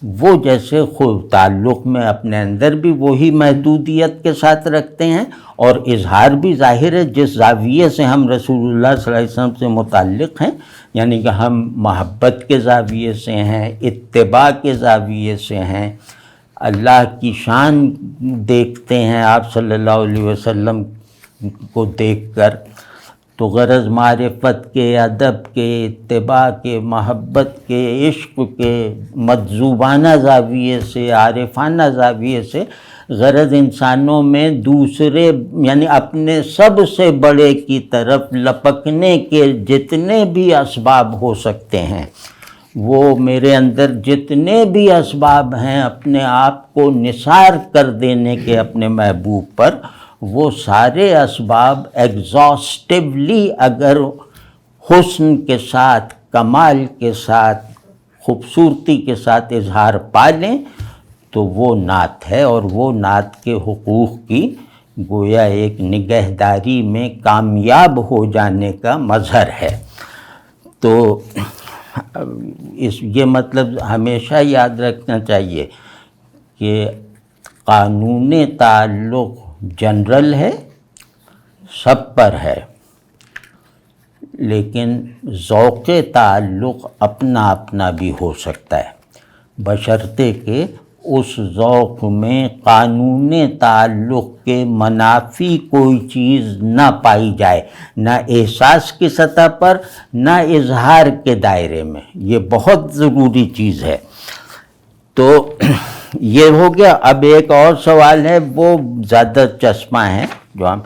وہ جیسے خود تعلق میں اپنے اندر بھی وہی محدودیت کے ساتھ رکھتے ہیں، اور اظہار بھی ظاہر ہے جس زاویے سے ہم رسول اللہ صلی اللہ علیہ وسلم سے متعلق ہیں، یعنی کہ ہم محبت کے زاویے سے ہیں، اتباع کے زاویے سے ہیں، اللہ کی شان دیکھتے ہیں آپ صلی اللہ علیہ وسلم کو دیکھ کر، تو غرض معرفت کے، ادب کے، اتباع کے، محبت کے، عشق کے، مجذوبانہ زاویے سے، عارفانہ زاویے سے، غرض انسانوں میں دوسرے یعنی اپنے سب سے بڑے کی طرف لپکنے کے جتنے بھی اسباب ہو سکتے ہیں، وہ میرے اندر جتنے بھی اسباب ہیں اپنے آپ کو نثار کر دینے کے اپنے محبوب پر، وہ سارے اسباب ایگزاسٹیولی اگر حسن کے ساتھ، کمال کے ساتھ، خوبصورتی کے ساتھ اظہار پا لیں تو وہ نعت ہے، اور وہ نعت کے حقوق کی گویا ایک نگہداری میں کامیاب ہو جانے کا مظہر ہے۔ تو یہ مطلب ہمیشہ یاد رکھنا چاہیے کہ قانون تعلق جنرل ہے، سب پر ہے، لیکن ذوق تعلق اپنا اپنا بھی ہو سکتا ہے، بشرطے کہ اس ذوق میں قانون تعلق کے منافی کوئی چیز نہ پائی جائے، نہ احساس کی سطح پر، نہ اظہار کے دائرے میں۔ یہ بہت ضروری چیز ہے۔ تو یہ ہو گیا۔ اب ایک اور سوال ہے، وہ زیادہ چشمہ ہے جو ہم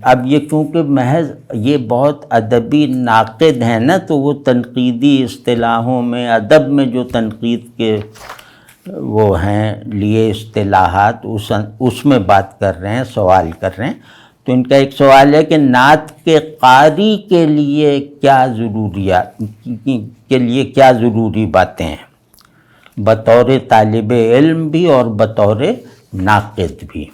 اب یہ کیونکہ محض یہ بہت ادبی ناقد ہیں نا، تو وہ تنقیدی اصطلاحوں میں، ادب میں جو تنقید کے وہ ہیں لیے اصطلاحات، اس میں بات کر رہے ہیں، سوال کر رہے ہیں۔ تو ان کا ایک سوال ہے کہ نعت کے قاری کے لیے کیا ضروری باتیں ہیں، بطور طالب علم بھی اور بطور ناقد بھی۔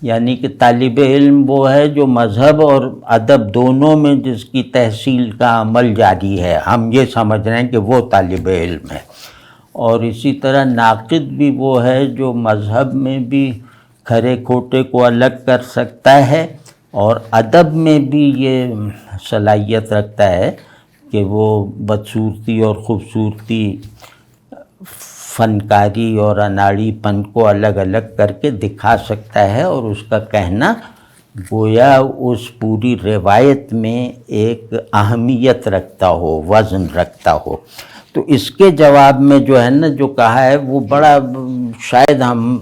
یعنی کہ طالب علم وہ ہے جو مذہب اور ادب دونوں میں جس کی تحصیل کا عمل جاری ہے، ہم یہ سمجھ رہے ہیں کہ وہ طالب علم ہے۔ اور اسی طرح ناقد بھی وہ ہے جو مذہب میں بھی کھرے کھوٹے کو الگ کر سکتا ہے، اور ادب میں بھی یہ صلاحیت رکھتا ہے کہ وہ بدصورتی اور خوبصورتی، فنکاری اور اناڑی پن کو الگ الگ کر کے دکھا سکتا ہے، اور اس کا کہنا گویا اس پوری روایت میں ایک اہمیت رکھتا ہو، وزن رکھتا ہو۔ تو اس کے جواب میں جو ہے نا جو کہا ہے وہ بڑا، شاید ہم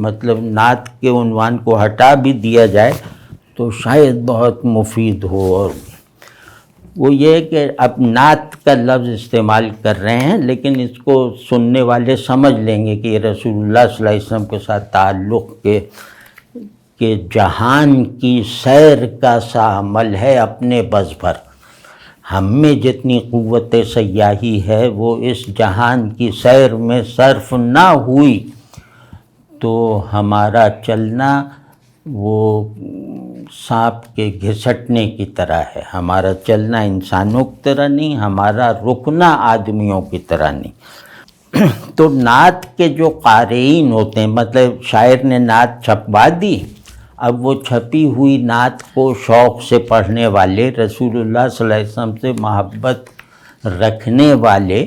مطلب نعت کے عنوان کو ہٹا بھی دیا جائے تو شاید بہت مفید ہو، اور وہ یہ کہ اب نعت کا لفظ استعمال کر رہے ہیں، لیکن اس کو سننے والے سمجھ لیں گے کہ یہ رسول اللہ صلی اللہ علیہ وسلم کے ساتھ تعلق کہ جہان کی سیر کا سا عمل ہے اپنے بس بھر۔ ہم میں جتنی قوت سیاحی ہے وہ اس جہان کی سیر میں صرف نہ ہوئی تو ہمارا چلنا وہ سانپ کے گھسٹنے کی طرح ہے، ہمارا چلنا انسانوں کی طرح نہیں، ہمارا رکنا آدمیوں کی طرح نہیں۔ تو نعت کے جو قارئین ہوتے ہیں، مطلب شاعر نے نعت چھپوا دی، اب وہ چھپی ہوئی نعت کو شوق سے پڑھنے والے، رسول اللہ صلی اللہ علیہ وسلم سے محبت رکھنے والے،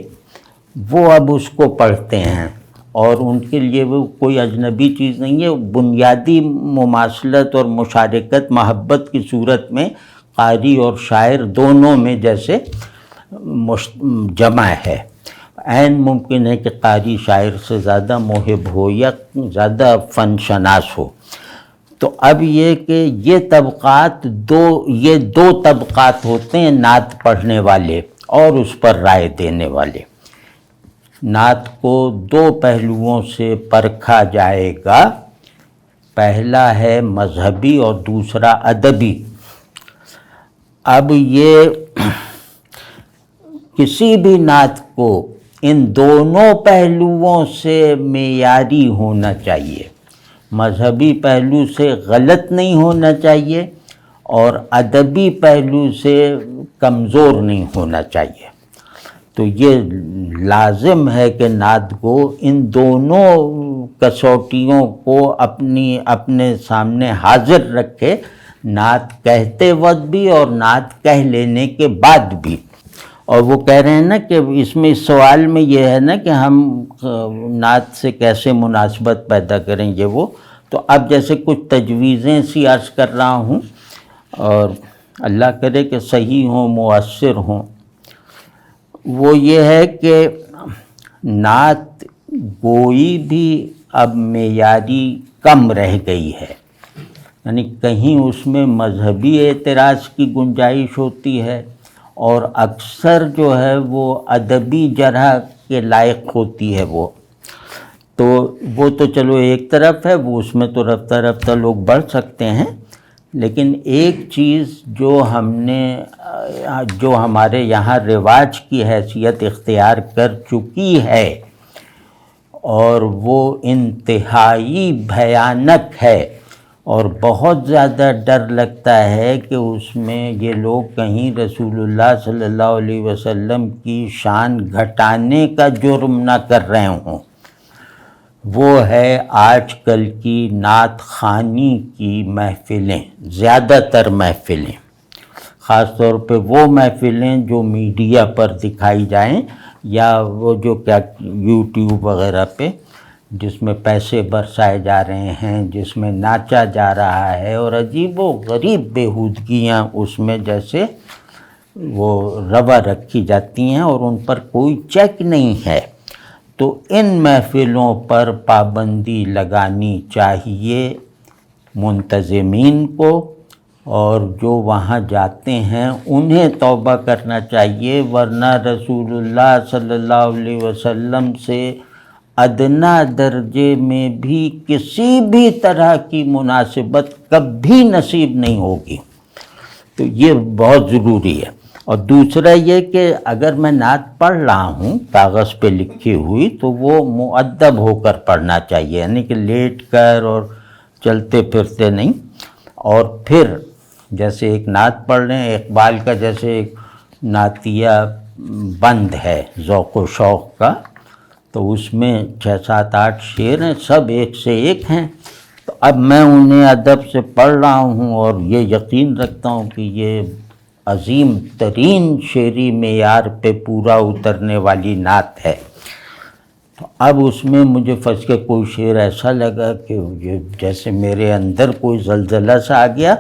وہ اب اس کو پڑھتے ہیں، اور ان کے لیے وہ کوئی اجنبی چیز نہیں ہے، بنیادی مماثلت اور مشارکت محبت کی صورت میں قاری اور شاعر دونوں میں جیسے جمع ہے۔ عین ممکن ہے کہ قاری شاعر سے زیادہ محب ہو یا زیادہ فن شناس ہو۔ تو اب یہ کہ یہ دو طبقات ہوتے ہیں نعت پڑھنے والے اور اس پر رائے دینے والے۔ نعت کو دو پہلوؤں سے پرکھا جائے گا، پہلا ہے مذہبی اور دوسرا ادبی۔ اب یہ کسی بھی نعت کو ان دونوں پہلوؤں سے معیاری ہونا چاہیے، مذہبی پہلو سے غلط نہیں ہونا چاہیے اور ادبی پہلو سے کمزور نہیں ہونا چاہیے۔ تو یہ لازم ہے کہ نعت گو ان دونوں کسوٹیوں کو اپنے سامنے حاضر رکھے، نعت کہتے وقت بھی اور نعت کہہ لینے کے بعد بھی۔ اور وہ کہہ رہے ہیں نا کہ اس میں اس سوال میں یہ ہے نا کہ ہم نعت سے کیسے مناسبت پیدا کریں، یہ وہ تو اب جیسے کچھ تجویزیں سی عرض کر رہا ہوں، اور اللہ کرے کہ صحیح ہوں، مؤثر ہوں۔ وہ یہ ہے کہ نعت گوئی بھی اب معیاری کم رہ گئی ہے، یعنی کہیں اس میں مذہبی اعتراض کی گنجائش ہوتی ہے، اور اکثر جو ہے وہ ادبی جرح کے لائق ہوتی ہے۔ وہ تو چلو ایک طرف ہے، وہ اس میں تو رفتہ رفتہ لوگ بڑھ سکتے ہیں، لیکن ایک چیز جو ہمارے یہاں رواج کی حیثیت اختیار کر چکی ہے، اور وہ انتہائی بھیانک ہے، اور بہت زیادہ ڈر لگتا ہے کہ اس میں یہ لوگ کہیں رسول اللہ صلی اللہ علیہ وسلم کی شان گھٹانے کا جرم نہ کر رہے ہوں۔ وہ ہے آج کل کی نعت خوانی کی محفلیں، زیادہ تر محفلیں، خاص طور پہ وہ محفلیں جو میڈیا پر دکھائی جائیں، یا وہ جو کیا یوٹیوب وغیرہ پہ جس میں پیسے برسائے جا رہے ہیں، جس میں ناچا جا رہا ہے، اور عجیب و غریب بےہودگیاں اس میں جیسے وہ روا رکھی جاتی ہیں، اور ان پر کوئی چیک نہیں ہے۔ تو ان محفلوں پر پابندی لگانی چاہیے منتظمین کو، اور جو وہاں جاتے ہیں انہیں توبہ کرنا چاہیے، ورنہ رسول اللہ صلی اللہ علیہ وسلم سے ادنا درجے میں بھی کسی بھی طرح کی مناسبت کبھی نصیب نہیں ہوگی۔ تو یہ بہت ضروری ہے۔ اور دوسرا یہ کہ اگر میں نعت پڑھ رہا ہوں کاغذ پہ لکھی ہوئی، تو وہ مؤدب ہو کر پڑھنا چاہیے، یعنی کہ لیٹ کر اور چلتے پھرتے نہیں۔ اور پھر جیسے ایک نعت پڑھ رہے ہیں، اقبال کا جیسے ایک نعتیہ بند ہے ذوق و شوق کا، تو اس میں 6 7 8 شعر ہیں، سب ایک سے ایک ہیں۔ تو اب میں انہیں ادب سے پڑھ رہا ہوں، اور یہ یقین رکھتا ہوں کہ یہ عظیم ترین شعری معیار پہ پورا اترنے والی نعت ہے۔ تو اب اس میں مجھے فرض کے کوئی شعر ایسا لگا کہ جیسے میرے اندر کوئی زلزلہ سا آ گیا،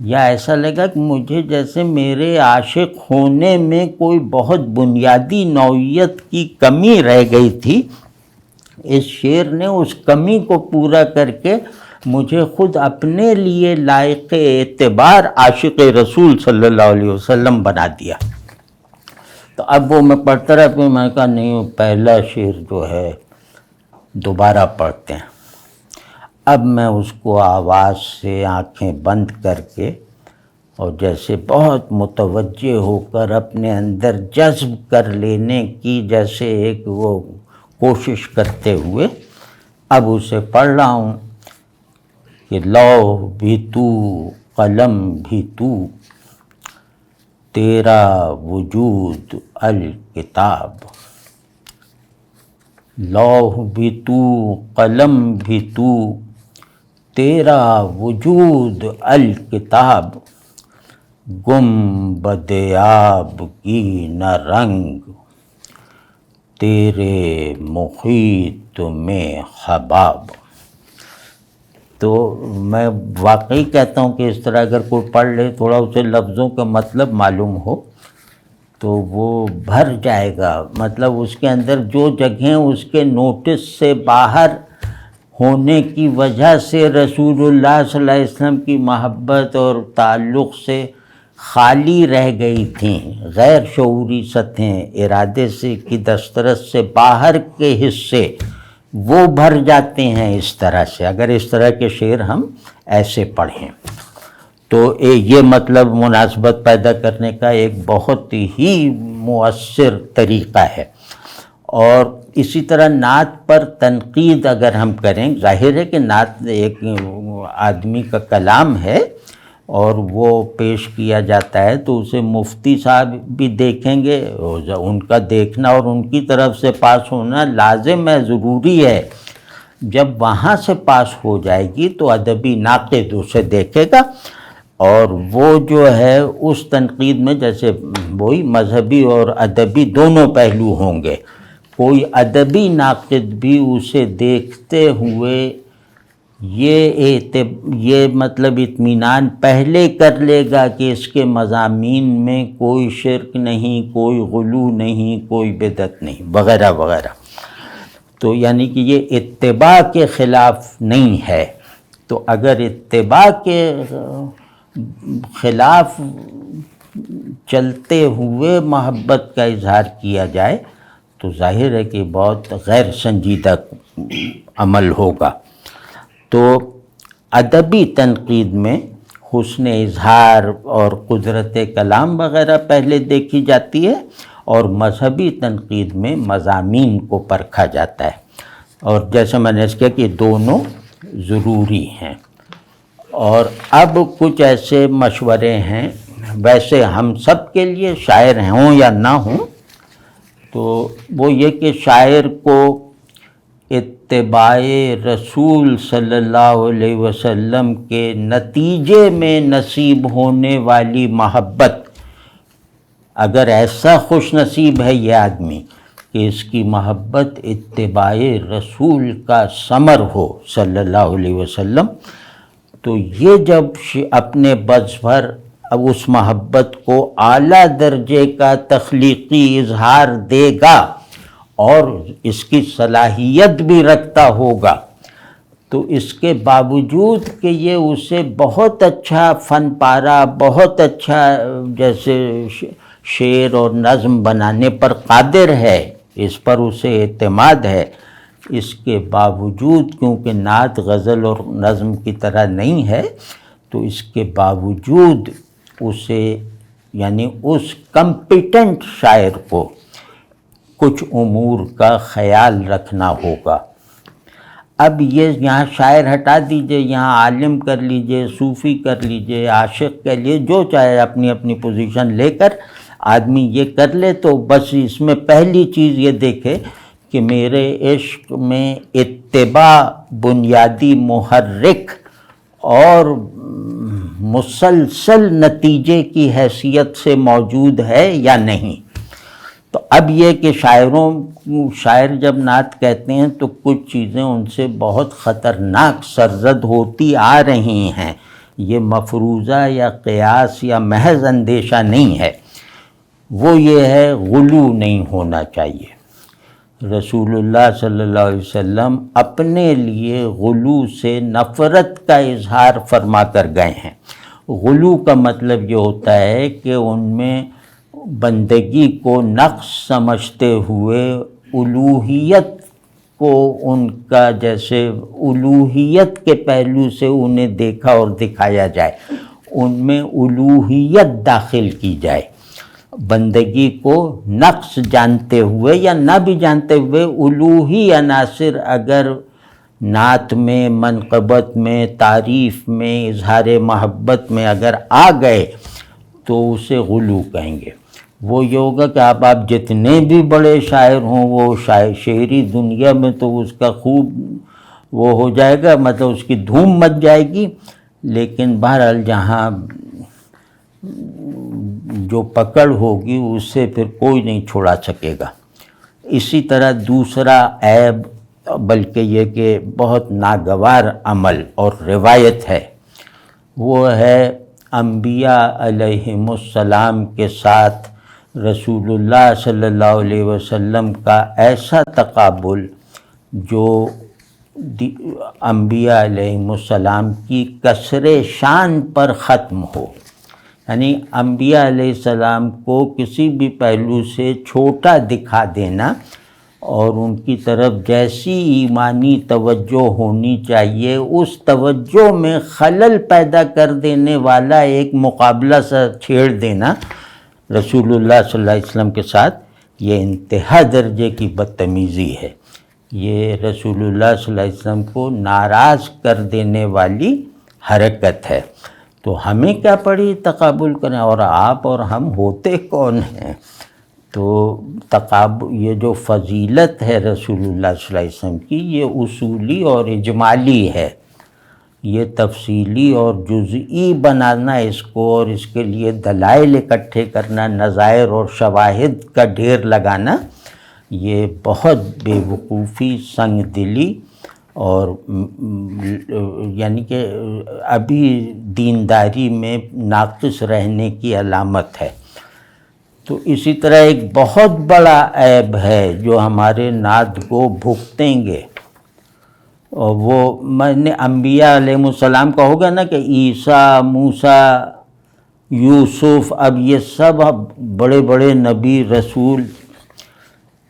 یا ایسا لگا کہ مجھے جیسے میرے عاشق ہونے میں کوئی بہت بنیادی نوعیت کی کمی رہ گئی تھی، اس شعر نے اس کمی کو پورا کر کے مجھے خود اپنے لیے لائق اعتبار عاشق رسول صلی اللہ علیہ وسلم بنا دیا۔ تو اب وہ میں پڑھتا رہا، پھر میں نے کہا نہیں، پہلا شعر جو ہے دوبارہ پڑھتے ہیں۔ اب میں اس کو آواز سے آنکھیں بند کر کے اور جیسے بہت متوجہ ہو کر اپنے اندر جذب کر لینے کی جیسے ایک وہ کوشش کرتے ہوئے اب اسے پڑھ رہا ہوں کہ لوح بھی تو قلم بھی تو، تیرا وجود الکتاب۔ لوح بھی تو قلم بھی تو، تیرا وجود الکتاب۔ گنبد آب کی نہ رنگ، تیرے محیط میں حباب۔ تو میں واقعی کہتا ہوں کہ اس طرح اگر کوئی پڑھ لے، تھوڑا اسے لفظوں کا مطلب معلوم ہو، تو وہ بھر جائے گا۔ مطلب اس کے اندر جو جگہیں اس کے نوٹس سے باہر ہونے کی وجہ سے رسول اللہ صلی اللہ علیہ وسلم کی محبت اور تعلق سے خالی رہ گئی تھیں، غیر شعوری سطحیں، ارادے سے کی دسترس سے باہر کے حصے، وہ بھر جاتے ہیں اس طرح سے، اگر اس طرح کے شعر ہم ایسے پڑھیں تو یہ مطلب مناسبت پیدا کرنے کا ایک بہت ہی مؤثر طریقہ ہے۔ اور اسی طرح نعت پر تنقید اگر ہم کریں، ظاہر ہے کہ نعت ایک آدمی کا کلام ہے، اور وہ پیش کیا جاتا ہے تو اسے مفتی صاحب بھی دیکھیں گے، ان کا دیکھنا اور ان کی طرف سے پاس ہونا لازم ہے، ضروری ہے۔ جب وہاں سے پاس ہو جائے گی تو ادبی ناقد اسے دیکھے گا، اور وہ جو ہے اس تنقید میں جیسے وہی مذہبی اور ادبی دونوں پہلو ہوں گے، کوئی ادبی ناقد بھی اسے دیکھتے ہوئے یہ مطلب اطمینان پہلے کر لے گا کہ اس کے مضامین میں کوئی شرک نہیں، کوئی غلو نہیں، کوئی بدعت نہیں، وغیرہ وغیرہ۔ تو یعنی کہ یہ اتباع کے خلاف نہیں ہے۔ تو اگر اتباع کے خلاف چلتے ہوئے محبت کا اظہار کیا جائے تو ظاہر ہے کہ بہت غیر سنجیدہ عمل ہوگا۔ تو ادبی تنقید میں حسن اظہار اور قدرت کلام وغیرہ پہلے دیکھی جاتی ہے، اور مذہبی تنقید میں مضامین کو پرکھا جاتا ہے، اور جیسے میں نے اس کہا کہ دونوں ضروری ہیں۔ اور اب کچھ ایسے مشورے ہیں، ویسے ہم سب کے لیے شاعر ہوں یا نہ ہوں، تو وہ یہ کہ شاعر کو اتباع رسول صلی اللہ علیہ وسلم کے نتیجے میں نصیب ہونے والی محبت، اگر ایسا خوش نصیب ہے یہ آدمی کہ اس کی محبت اتباع رسول کا ثمر ہو صلی اللہ علیہ وسلم، تو یہ جب اپنے بز پر اب اس محبت کو اعلیٰ درجے کا تخلیقی اظہار دے گا اور اس کی صلاحیت بھی رکھتا ہوگا، تو اس کے باوجود کہ یہ اسے بہت اچھا فن پارہ، بہت اچھا جیسے شعر اور نظم بنانے پر قادر ہے، اس پر اسے اعتماد ہے، اس کے باوجود کیونکہ نعت غزل اور نظم کی طرح نہیں ہے، تو اس کے باوجود اسے یعنی اس کمپیٹنٹ شاعر کو کچھ امور کا خیال رکھنا ہوگا۔ اب یہ یہاں شاعر ہٹا دیجئے، یہاں عالم کر لیجئے، صوفی کر لیجئے، عاشق کر لیجئے، جو چاہے اپنی اپنی پوزیشن لے کر آدمی یہ کر لے، تو بس اس میں پہلی چیز یہ دیکھے کہ میرے عشق میں اتباع بنیادی محرک اور مسلسل نتیجے کی حیثیت سے موجود ہے یا نہیں۔ تو اب یہ کہ شاعر جب نعت کہتے ہیں تو کچھ چیزیں ان سے بہت خطرناک سرزد ہوتی آ رہی ہیں، یہ مفروضہ یا قیاس یا محض اندیشہ نہیں ہے، وہ یہ ہے غلو نہیں ہونا چاہیے۔ رسول اللہ صلی اللہ علیہ وسلم اپنے لیے غلو سے نفرت کا اظہار فرما کر گئے ہیں۔ غلو کا مطلب یہ ہوتا ہے کہ ان میں بندگی کو نقص سمجھتے ہوئے الوہیت کو ان کا جیسے الوہیت کے پہلو سے انہیں دیکھا اور دکھایا جائے، ان میں الوہیت داخل کی جائے، بندگی کو نقص جانتے ہوئے یا نہ بھی جانتے ہوئے الوہی عناصر اگر نعت میں، منقبت میں، تعریف میں، اظہار محبت میں اگر آ گئے تو اسے غلو کہیں گے۔ وہ یہ ہوگا کہ آپ جتنے بھی بڑے شاعر ہوں، وہ شعری دنیا میں تو اس کا خوب وہ ہو جائے گا، مطلب اس کی دھوم مچ جائے گی، لیکن بہرحال جہاں جو پکڑ ہوگی اس سے پھر کوئی نہیں چھوڑا سکے گا۔ اسی طرح دوسرا عیب، بلکہ یہ کہ بہت ناگوار عمل اور روایت ہے، وہ ہے انبیاء علیہم السلام کے ساتھ رسول اللہ صلی اللہ علیہ وسلم کا ایسا تقابل جو انبیاء علیہم السلام کی کسر شان پر ختم ہو، یعنی انبیاء علیہ السلام کو کسی بھی پہلو سے چھوٹا دکھا دینا اور ان کی طرف جیسی ایمانی توجہ ہونی چاہیے اس توجہ میں خلل پیدا کر دینے والا ایک مقابلہ سا چھیڑ دینا رسول اللہ صلی اللہ علیہ وسلم کے ساتھ، یہ انتہا درجے کی بدتمیزی ہے، یہ رسول اللہ صلی اللہ علیہ وسلم کو ناراض کر دینے والی حرکت ہے۔ تو ہمیں کیا پڑی تقابل کریں، اور آپ اور ہم ہوتے کون ہیں؟ تو یہ جو فضیلت ہے رسول اللہ صلی اللہ علیہ وسلم کی، یہ اصولی اور اجمالی ہے، یہ تفصیلی اور جزئی بنانا اس کو، اور اس کے لیے دلائل اکٹھے کرنا، نظائر اور شواہد کا ڈھیر لگانا، یہ بہت بے وقوفی، سنگ دلی اور یعنی کہ ابھی دینداری میں ناقص رہنے کی علامت ہے۔ تو اسی طرح ایک بہت بڑا عیب ہے جو ہمارے نعت گو بھگتیں گے، اور وہ میں نے انبیاء علیہ السلام کا ہوگا نا کہ عیسیٰ، موسیٰ، یوسف، اب یہ سب بڑے بڑے نبی رسول،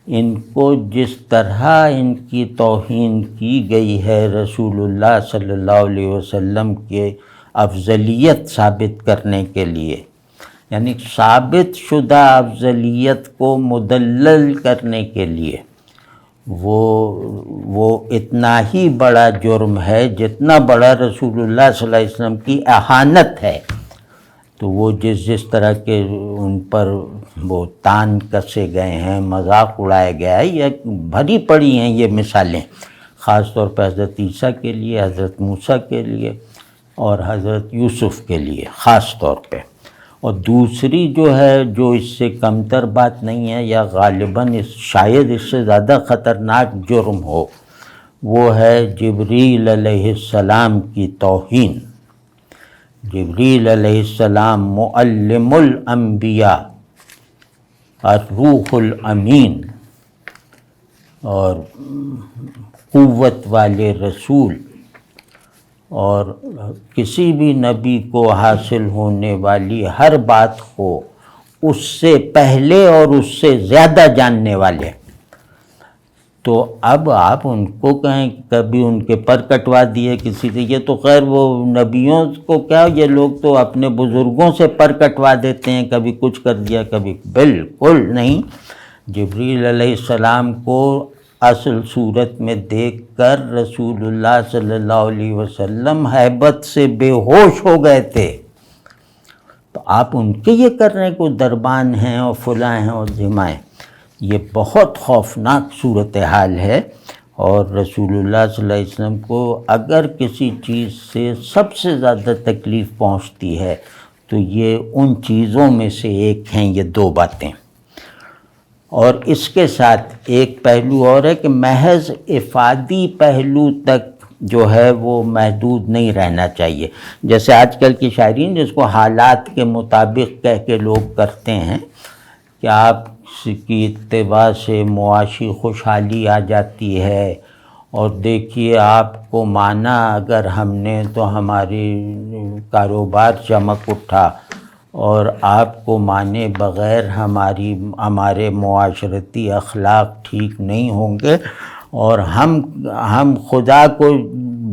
ان کو جس طرح ان کی توہین کی گئی ہے رسول اللہ صلی اللہ علیہ وسلم کے افضلیت ثابت کرنے کے لیے، یعنی ثابت شدہ افضلیت کو مدلل کرنے کے لیے، وہ اتنا ہی بڑا جرم ہے جتنا بڑا رسول اللہ صلی اللہ علیہ وسلم کی اہانت ہے۔ تو وہ جس طرح کے ان پر وہ تان کسے گئے ہیں، مذاق اڑایا گیا ہے، یا بھری پڑی ہیں یہ مثالیں، خاص طور پہ حضرت عیسیٰ کے لیے، حضرت موسیٰ کے لیے اور حضرت یوسف کے لیے خاص طور پہ۔ اور دوسری جو ہے، جو اس سے کمتر بات نہیں ہے، یا غالباً شاید اس سے زیادہ خطرناک جرم ہو، وہ ہے جبریل علیہ السلام کی توہین۔ جبریل علیہ السلام معلم الانبیاء، الروح الامین، اور قوت والے رسول، اور کسی بھی نبی کو حاصل ہونے والی ہر بات کو اس سے پہلے اور اس سے زیادہ جاننے والے۔ تو اب آپ ان کو کہیں کبھی ان کے پر کٹوا دیے کسی سے، یہ تو خیر وہ نبیوں کو کیا، یہ لوگ تو اپنے بزرگوں سے پر کٹوا دیتے ہیں، کبھی کچھ کر دیا کبھی، بالکل نہیں۔ جبریل علیہ السلام کو اصل صورت میں دیکھ کر رسول اللہ صلی اللہ علیہ وسلم ہیبت سے بے ہوش ہو گئے تھے، تو آپ ان کے یہ کرنے کو دربان ہیں اور فلاں ہیں اور ذمائیں، یہ بہت خوفناک صورتحال ہے۔ اور رسول اللہ صلی اللہ علیہ وسلم کو اگر کسی چیز سے سب سے زیادہ تکلیف پہنچتی ہے تو یہ ان چیزوں میں سے ایک ہیں یہ دو باتیں۔ اور اس کے ساتھ ایک پہلو اور ہے کہ محض افادی پہلو تک جو ہے وہ محدود نہیں رہنا چاہیے، جیسے آج کل کی شاعرین جس کو حالات کے مطابق کہہ کے لوگ کرتے ہیں کہ آپ کی اتباع سے معاشی خوشحالی آ جاتی ہے، اور دیکھیے آپ کو مانا اگر ہم نے تو ہماری کاروبار چمک اٹھا، اور آپ کو مانے بغیر ہمارے معاشرتی اخلاق ٹھیک نہیں ہوں گے، اور ہم خدا کو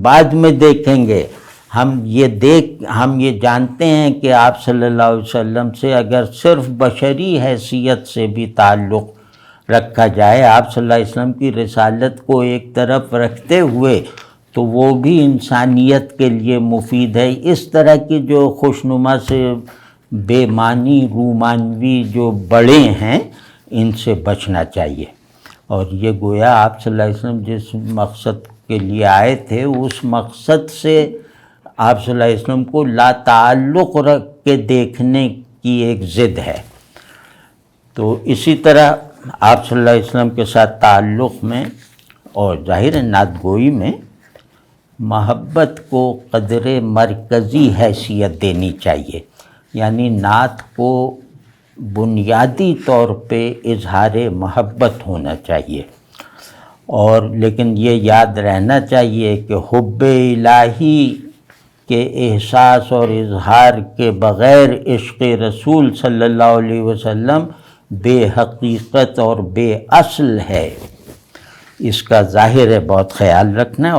بعد میں دیکھیں گے، ہم یہ جانتے ہیں کہ آپ صلی اللہ علیہ وسلم سے اگر صرف بشری حیثیت سے بھی تعلق رکھا جائے، آپ صلی اللہ علیہ وسلم کی رسالت کو ایک طرف رکھتے ہوئے، تو وہ بھی انسانیت کے لیے مفید ہے۔ اس طرح کی جو خوشنما سے بے معنی رومانوی جو بڑے ہیں، ان سے بچنا چاہیے۔ اور یہ گویا آپ صلی اللہ علیہ وسلم جس مقصد کے لیے آئے تھے، اس مقصد سے آپ صلی اللہ علیہ وسلم کو لا تعلق رکھ کے دیکھنے کی ایک ضد ہے۔ تو اسی طرح آپ صلی اللہ علیہ وسلم کے ساتھ تعلق میں اور ظاہر نعت گوئی میں محبت کو قدر مرکزی حیثیت دینی چاہیے، یعنی نعت کو بنیادی طور پہ اظہار محبت ہونا چاہیے، اور لیکن یہ یاد رہنا چاہیے کہ حب الہی کے احساس اور اظہار کے بغیر عشق رسول صلی اللہ علیہ وسلم بے حقیقت اور بے اصل ہے۔ اس کا ظاہر ہے بہت خیال رکھنا،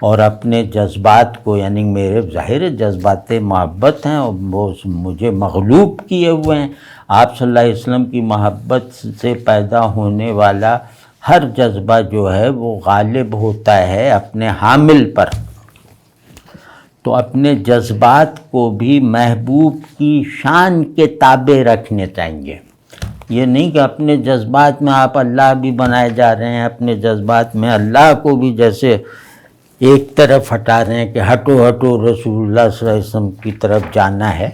اور اپنے جذبات کو، یعنی میرے ظاہر جذبات محبت ہیں اور وہ مجھے مغلوب کیے ہوئے ہیں۔ آپ صلی اللہ علیہ وسلم کی محبت سے پیدا ہونے والا ہر جذبہ جو ہے وہ غالب ہوتا ہے اپنے حامل پر۔ تو اپنے جذبات کو بھی محبوب کی شان کے تابع رکھنے چاہیے. یہ نہیں کہ اپنے جذبات میں آپ اللہ بھی بنائے جا رہے ہیں، اپنے جذبات میں اللہ کو بھی جیسے ایک طرف ہٹا رہے ہیں کہ ہٹو ہٹو رسول اللہ صلی اللہ علیہ وسلم کی طرف جانا ہے.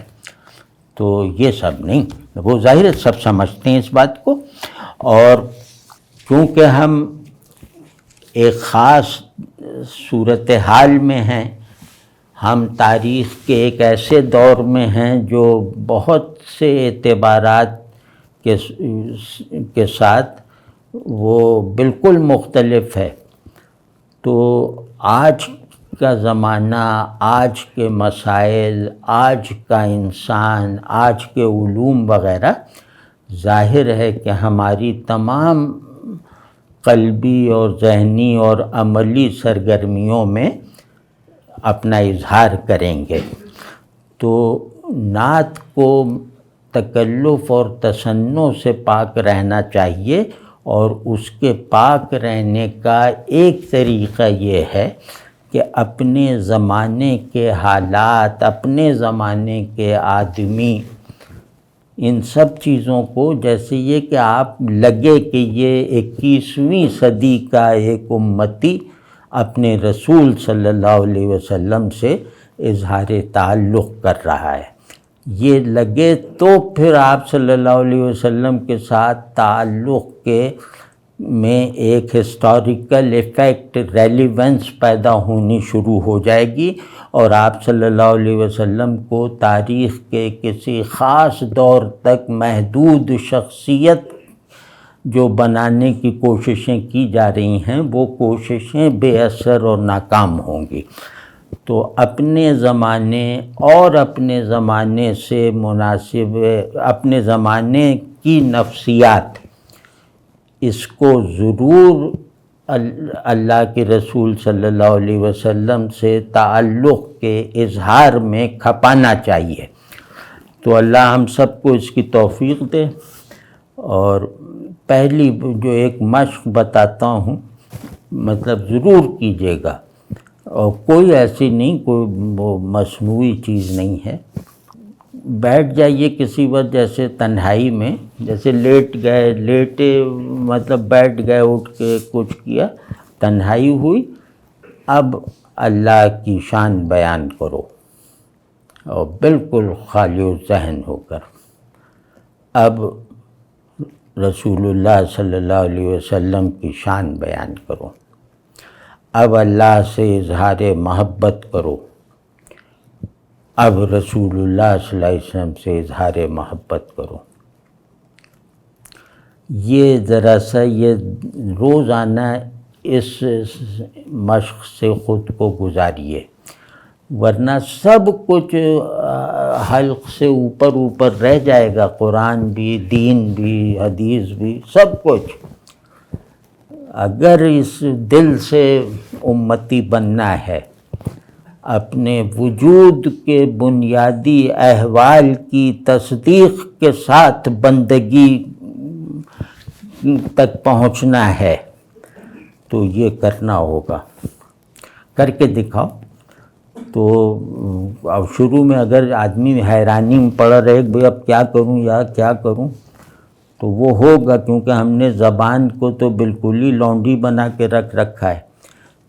تو یہ سب نہیں، وہ ظاہر ہے سب سمجھتے ہیں اس بات کو. اور چونکہ ہم ایک خاص صورتحال میں ہیں، ہم تاریخ کے ایک ایسے دور میں ہیں جو بہت سے اعتبارات کے ساتھ وہ بالکل مختلف ہے. تو آج کا زمانہ، آج کے مسائل، آج کا انسان، آج کے علوم وغیرہ ظاہر ہے کہ ہماری تمام قلبی اور ذہنی اور عملی سرگرمیوں میں اپنا اظہار کریں گے. تو نعت کو تکلف اور تصنع سے پاک رہنا چاہیے، اور اس کے پاک رہنے کا ایک طریقہ یہ ہے کہ اپنے زمانے کے حالات، اپنے زمانے کے آدمی، ان سب چیزوں کو، جیسے یہ کہ آپ لگے کہ یہ 21ویں صدی کا ایک امتی اپنے رسول صلی اللہ علیہ وسلم سے اظہار تعلق کر رہا ہے، یہ لگے تو پھر آپ صلی اللہ علیہ وسلم کے ساتھ تعلق کے میں ایک ہسٹوریکل ایفیکٹ، ریلیونس پیدا ہونی شروع ہو جائے گی، اور آپ صلی اللہ علیہ وسلم کو تاریخ کے کسی خاص دور تک محدود شخصیت جو بنانے کی کوششیں کی جا رہی ہیں، وہ کوششیں بے اثر اور ناکام ہوں گی. تو اپنے زمانے اور اپنے زمانے سے مناسب، اپنے زمانے کی نفسیات، اس کو ضرور اللہ کے رسول صلی اللہ علیہ وسلم سے تعلق کے اظہار میں کھپانا چاہیے. تو اللہ ہم سب کو اس کی توفیق دے. اور پہلی جو ایک مشق بتاتا ہوں، مطلب ضرور کیجیے گا، اور کوئی ایسی نہیں، کوئی وہ مصنوعی چیز نہیں ہے. بیٹھ جائیے کسی وقت، جیسے تنہائی میں، جیسے لیٹے مطلب بیٹھ گئے، اٹھ کے کچھ کیا، تنہائی ہوئی، اب اللہ کی شان بیان کرو، اور بالکل خالی ذہن ہو کر اب رسول اللہ صلی اللہ علیہ وسلم کی شان بیان کرو. اب اللہ سے اظہار محبت کرو، اب رسول اللہ صلی اللہ علیہ وسلم سے اظہار محبت کرو. یہ ذرا سا یہ روزانہ اس مشق سے خود کو گزاریے، ورنہ سب کچھ حلق سے اوپر رہ جائے گا، قرآن بھی، دین بھی، حدیث بھی، سب کچھ. اگر اس دل سے امتی بننا ہے، اپنے وجود کے بنیادی احوال کی تصدیق کے ساتھ بندگی تک پہنچنا ہے، تو یہ کرنا ہوگا. کر کے دکھاؤ. تو اب شروع میں اگر آدمی حیرانی میں پڑا رہے کہ اب کیا کروں یا کیا کروں، تو وہ ہوگا، کیونکہ ہم نے زبان کو تو بالکل ہی لونڈی بنا کے رکھ رکھا ہے.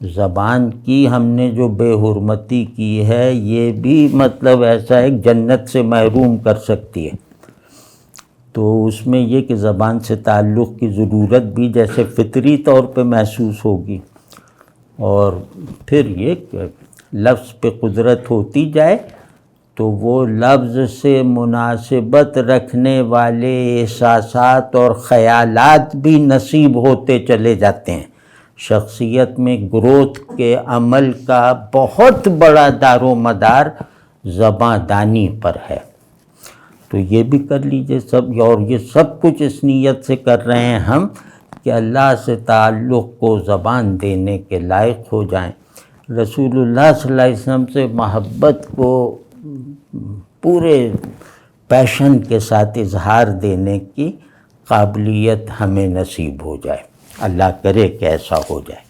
زبان کی ہم نے جو بے حرمتی کی ہے، یہ بھی مطلب ایسا ایک جنت سے محروم کر سکتی ہے. تو اس میں یہ کہ زبان سے تعلق کی ضرورت بھی جیسے فطری طور پہ محسوس ہوگی، اور پھر یہ کہ لفظ پہ قدرت ہوتی جائے تو وہ لفظ سے مناسبت رکھنے والے احساسات اور خیالات بھی نصیب ہوتے چلے جاتے ہیں. شخصیت میں گروتھ کے عمل کا بہت بڑا دار و مدار زباں دانی پر ہے. تو یہ بھی کر لیجئے سب، اور یہ سب کچھ اس نیت سے کر رہے ہیں ہم کہ اللہ سے تعلق کو زبان دینے کے لائق ہو جائیں، رسول اللہ صلی اللہ علیہ وسلم سے محبت کو پورے پیشن کے ساتھ اظہار دینے کی قابلیت ہمیں نصیب ہو جائے. اللہ کرے کہ ایسا ہو جائے.